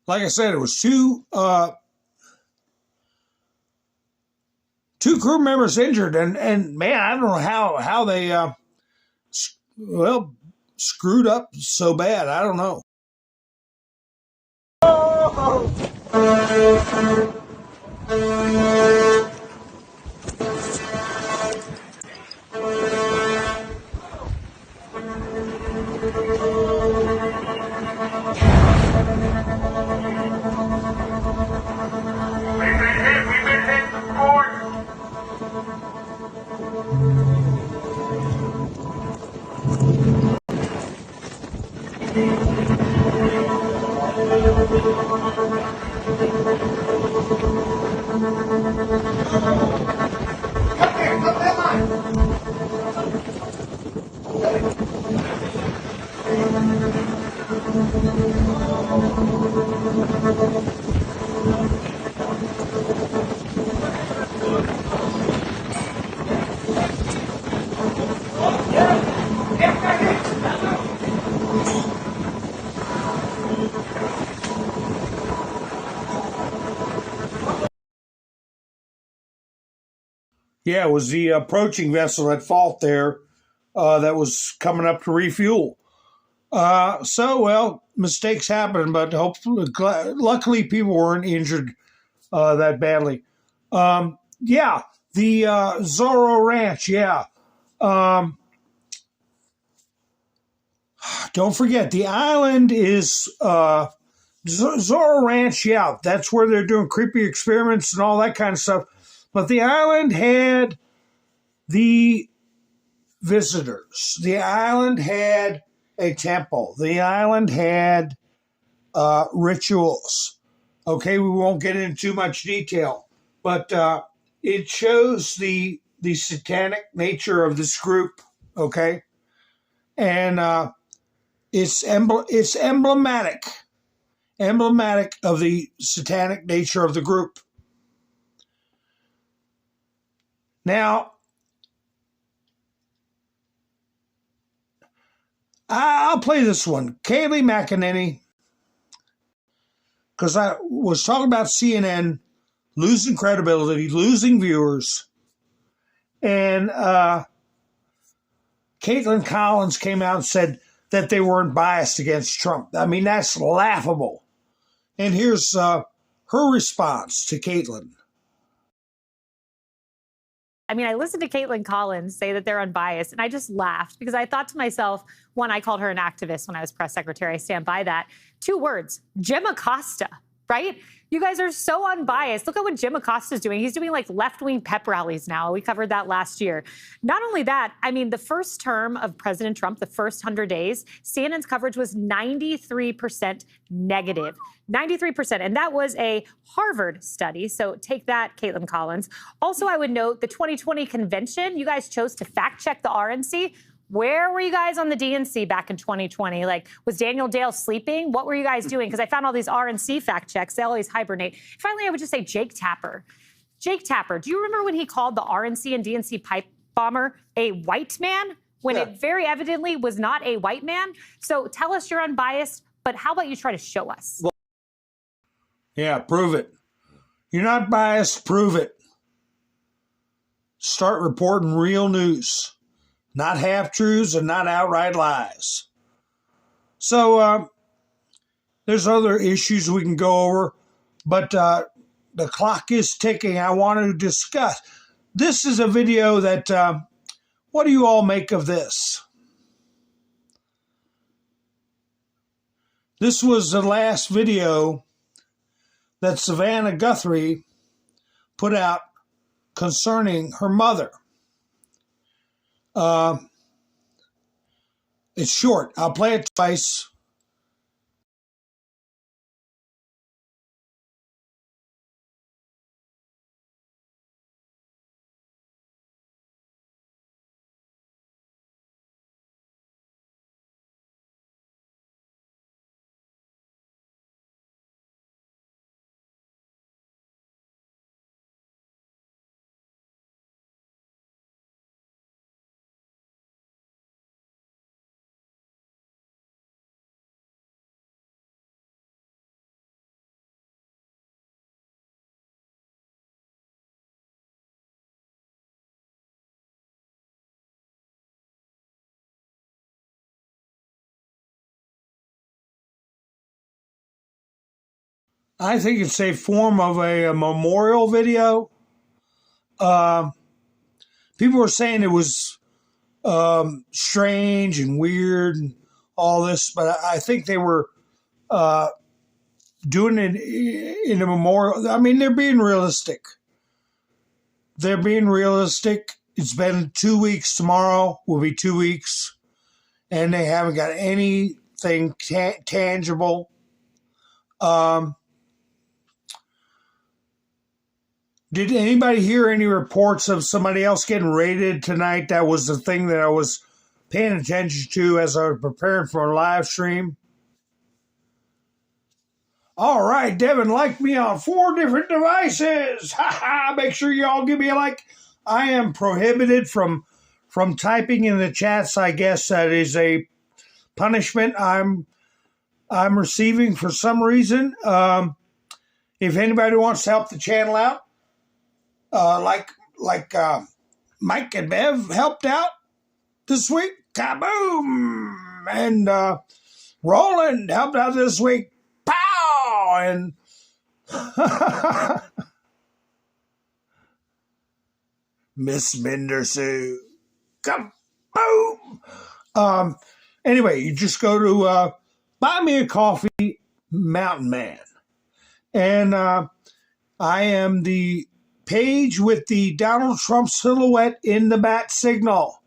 Like I said, it was two crew members injured, and man, I don't know how they screwed up so bad. I don't know. Yeah, it was the approaching vessel at fault there that was coming up to refuel. Well, mistakes happen, but luckily people weren't injured that badly. Yeah, the Zorro Ranch, yeah. Don't forget, the island is Zorro Ranch, yeah. That's where they're doing creepy experiments and all that kind of stuff. But the island had the visitors. The island had a temple. The island had rituals. Okay, we won't get into too much detail, but it shows the satanic nature of this group. Okay, and it's emblematic of the satanic nature of the group. Now, I'll play this one. Kayleigh McEnany, because I was talking about CNN losing credibility, losing viewers, and Caitlin Collins came out and said that they weren't biased against Trump. I mean, that's laughable. And here's her response to Caitlin. I mean, I listened to Caitlin Collins say that they're unbiased, and I just laughed because I thought to myself, one, I called her an activist when I was press secretary. I stand by that. 2 words, Jim Acosta, right? You guys are so unbiased. Look at what Jim Acosta's doing. He's doing like left-wing pep rallies now. We covered that last year. Not only that, I mean, the first term of President Trump, the first 100 days, CNN's coverage was 93% negative. 93%. And that was a Harvard study. So take that, Caitlin Collins. Also, I would note the 2020 convention, you guys chose to fact check the RNC. Where were you guys on the DNC back in 2020? Like, was Daniel Dale sleeping? What were you guys doing? Because I found all these RNC fact checks. They always hibernate. Finally, I would just say Jake Tapper. Jake Tapper, do you remember when he called the RNC and DNC pipe bomber a white man? When it very evidently was not a white man? So tell us you're unbiased, but how about you try to show us? Yeah, prove it. You're not biased, prove it. Start reporting real news. Not half-truths and not outright lies. So there's other issues we can go over, but the clock is ticking. I want to discuss. This is a video that, what do you all make of this? This was the last video that Savannah Guthrie put out concerning her mother. It's short. I'll play it twice. I think it's a form of a memorial video. People were saying it was strange and weird and all this, but I think they were doing it in a memorial. I mean, they're being realistic. They're being realistic. It's been 2 weeks. Tomorrow will be 2 weeks, and they haven't got anything tangible. Did anybody hear any reports of somebody else getting raided tonight? That was the thing that I was paying attention to as I was preparing for a live stream. All right, Devin liked me on 4 different devices. Ha ha! Make sure y'all give me a like. I am prohibited from typing in the chats. I guess that is a punishment I'm receiving for some reason. If anybody wants to help the channel out, like Mike and Bev helped out this week. Kaboom! And Roland helped out this week. Pow! And Miss Mendersu. Kaboom! Anyway, you just go to Buy Me a Coffee, Mountain Man. And I am the page with the Donald Trump silhouette in the bat signal.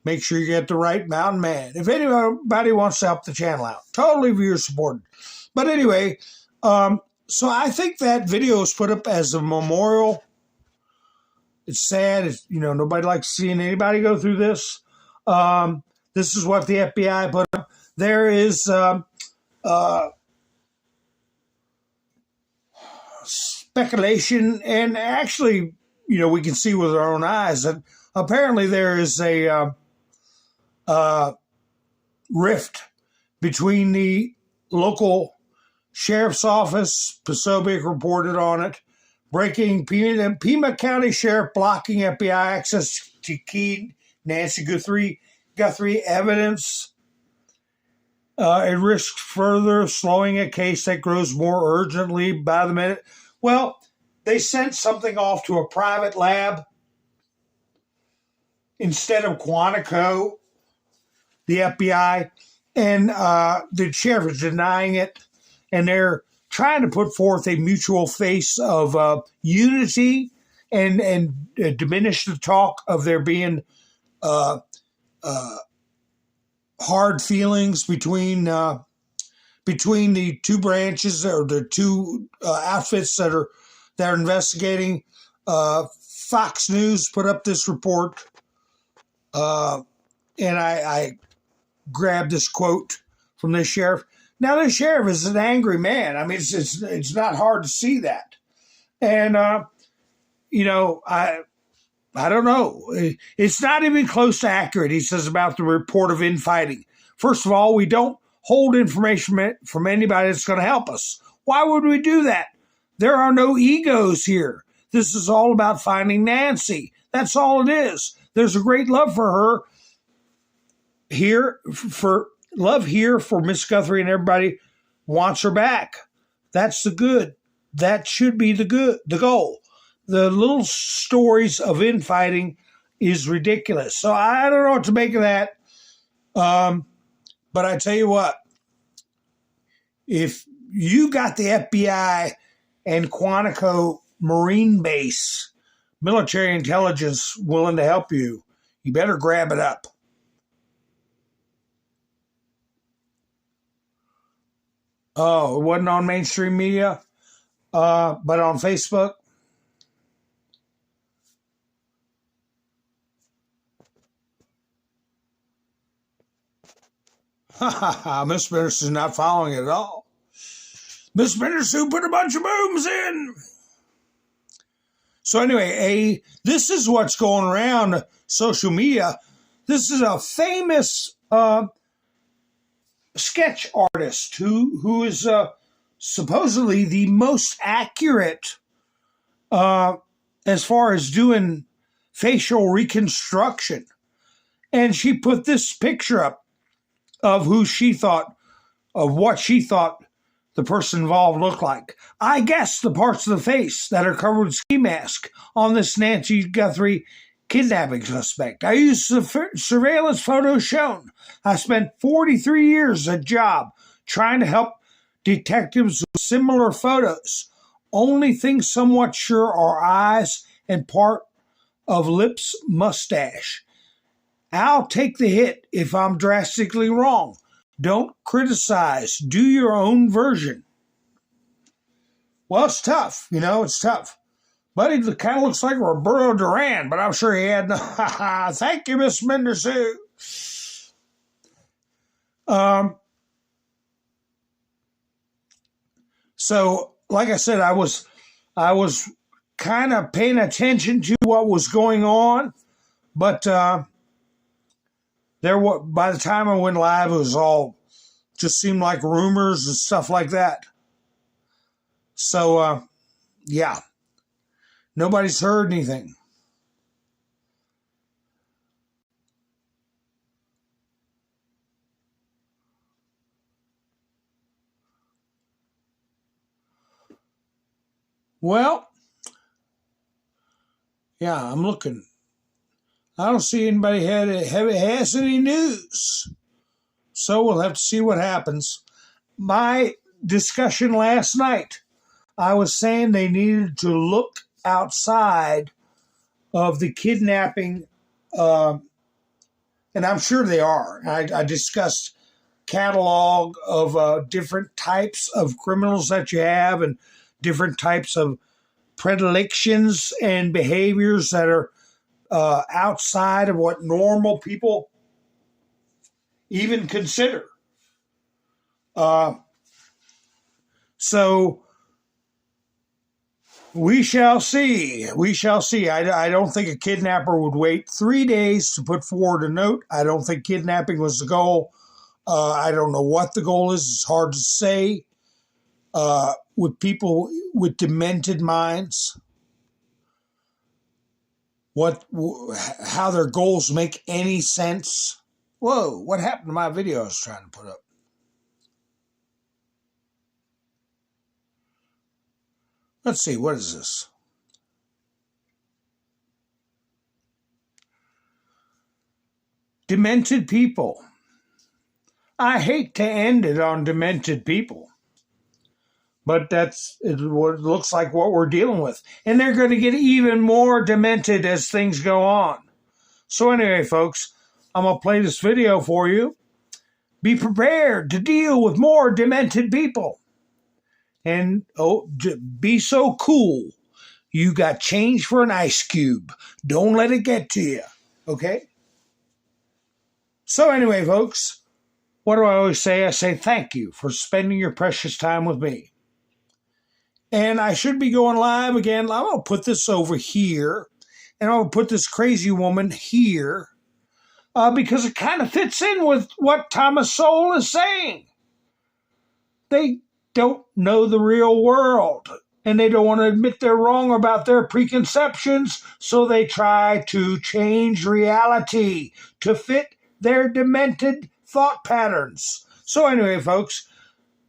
Make sure you get the right Mountain Man. If anybody wants to help the channel out, totally viewer supported. But anyway, so I think that video is put up as a memorial. It's sad. It's, nobody likes seeing anybody go through this. This is what the FBI put up. There is speculation, and actually, we can see with our own eyes that apparently there is a rift between the local sheriff's office. Posobiec reported on it. Breaking Pima County Sheriff blocking FBI access to key Nancy Guthrie evidence. It risks further slowing a case that grows more urgently by the minute. Well, they sent something off to a private lab instead of Quantico, the FBI, and the sheriff is denying it, and they're trying to put forth a mutual face of unity and diminish the talk of there being hard feelings between the two branches or the two outfits that are investigating. Fox News put up this report, and I grabbed this quote from the sheriff. Now, the sheriff is an angry man. I mean, it's not hard to see that, and I don't know. It's not even close to accurate, he says, about the report of infighting. First of all, we don't hold information from anybody that's going to help us. Why would we do that? There are no egos here. This is all about finding Nancy. That's all it is. There's a great love for her here, for Miss Guthrie, and everybody wants her back. That's the good. That should be the goal. The little stories of infighting is ridiculous. So I don't know what to make of that. But I tell you what, if you got the FBI and Quantico Marine Base military intelligence willing to help you, you better grab it up. Oh, it wasn't on mainstream media, but on Facebook. Miss Menderson is not following it at all. Miss Menderson put a bunch of booms in. So anyway, this is what's going around social media. This is a famous sketch artist who is supposedly the most accurate as far as doing facial reconstruction. And she put this picture up of what she thought the person involved looked like. I guess the parts of the face that are covered with ski mask on this Nancy Guthrie kidnapping suspect. I used surveillance photos shown. I spent 43 years at job trying to help detectives with similar photos. Only things somewhat sure are eyes and part of lips, mustache. I'll take the hit if I'm drastically wrong. Don't criticize. Do your own version. Well, it's tough. It's tough. Buddy kind of looks like Roberto Duran, but I'm sure he had no... Thank you, Miss Menderson. So, like I said, I was kind of paying attention to what was going on, but by the time I went live, it was all just seemed like rumors and stuff like that. So, yeah, nobody's heard anything. Well, yeah, I'm looking. I don't see anybody has any news. So we'll have to see what happens. My discussion last night, I was saying they needed to look outside of the kidnapping, and I'm sure they are. I discussed catalog of different types of criminals that you have and different types of predilections and behaviors that are outside of what normal people even consider. So we shall see. We shall see. I don't think a kidnapper would wait 3 days to put forward a note. I don't think kidnapping was the goal. I don't know what the goal is. It's hard to say with people with demented minds. How their goals make any sense. Whoa, what happened to my video I was trying to put up? Let's see, what is this? Demented people. I hate to end it on demented people, but that's what it looks like what we're dealing with. And they're going to get even more demented as things go on. So anyway, folks, I'm going to play this video for you. Be prepared to deal with more demented people. And be so cool. You got change for an ice cube. Don't let it get to you. Okay? So anyway, folks, what do I always say? I say thank you for spending your precious time with me. And I should be going live again. I'm going to put this over here. And I'm going to put this crazy woman here. Because it kind of fits in with what Thomas Sowell is saying. They don't know the real world. And they don't want to admit they're wrong about their preconceptions. So they try to change reality to fit their demented thought patterns. So anyway, folks,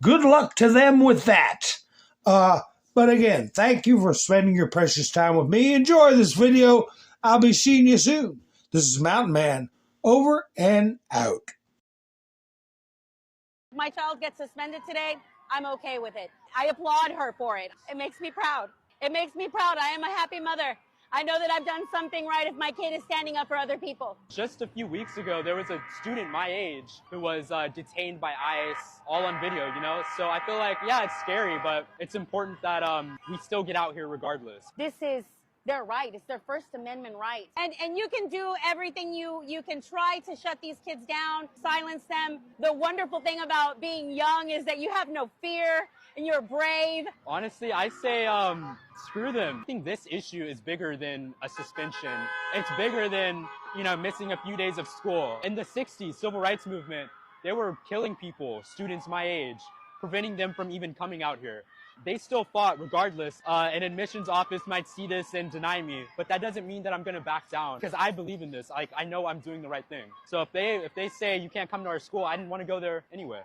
good luck to them with that. But again, thank you for spending your precious time with me. Enjoy this video. I'll be seeing you soon. This is Mountain Man, over and out. My child gets suspended today. I'm okay with it. I applaud her for it. It makes me proud. It makes me proud. I am a happy mother. I know that I've done something right if my kid is standing up for other people. Just a few weeks ago, there was a student my age who was detained by ICE, all on video, you know? So I feel like, yeah, it's scary, but it's important that we still get out here regardless. This is their right. It's their First Amendment right. And you can do everything you can try to shut these kids down, silence them. The wonderful thing about being young is that you have no fear and you're brave. Honestly, I say screw them. I think this issue is bigger than a suspension. It's bigger than, missing a few days of school. In the 60s, civil rights movement, they were killing people, students my age, preventing them from even coming out here. They still fought regardless. An admissions office might see this and deny me, but that doesn't mean that I'm gonna back down because I believe in this. Like, I know I'm doing the right thing. So if they say you can't come to our school, I didn't want to go there anyway.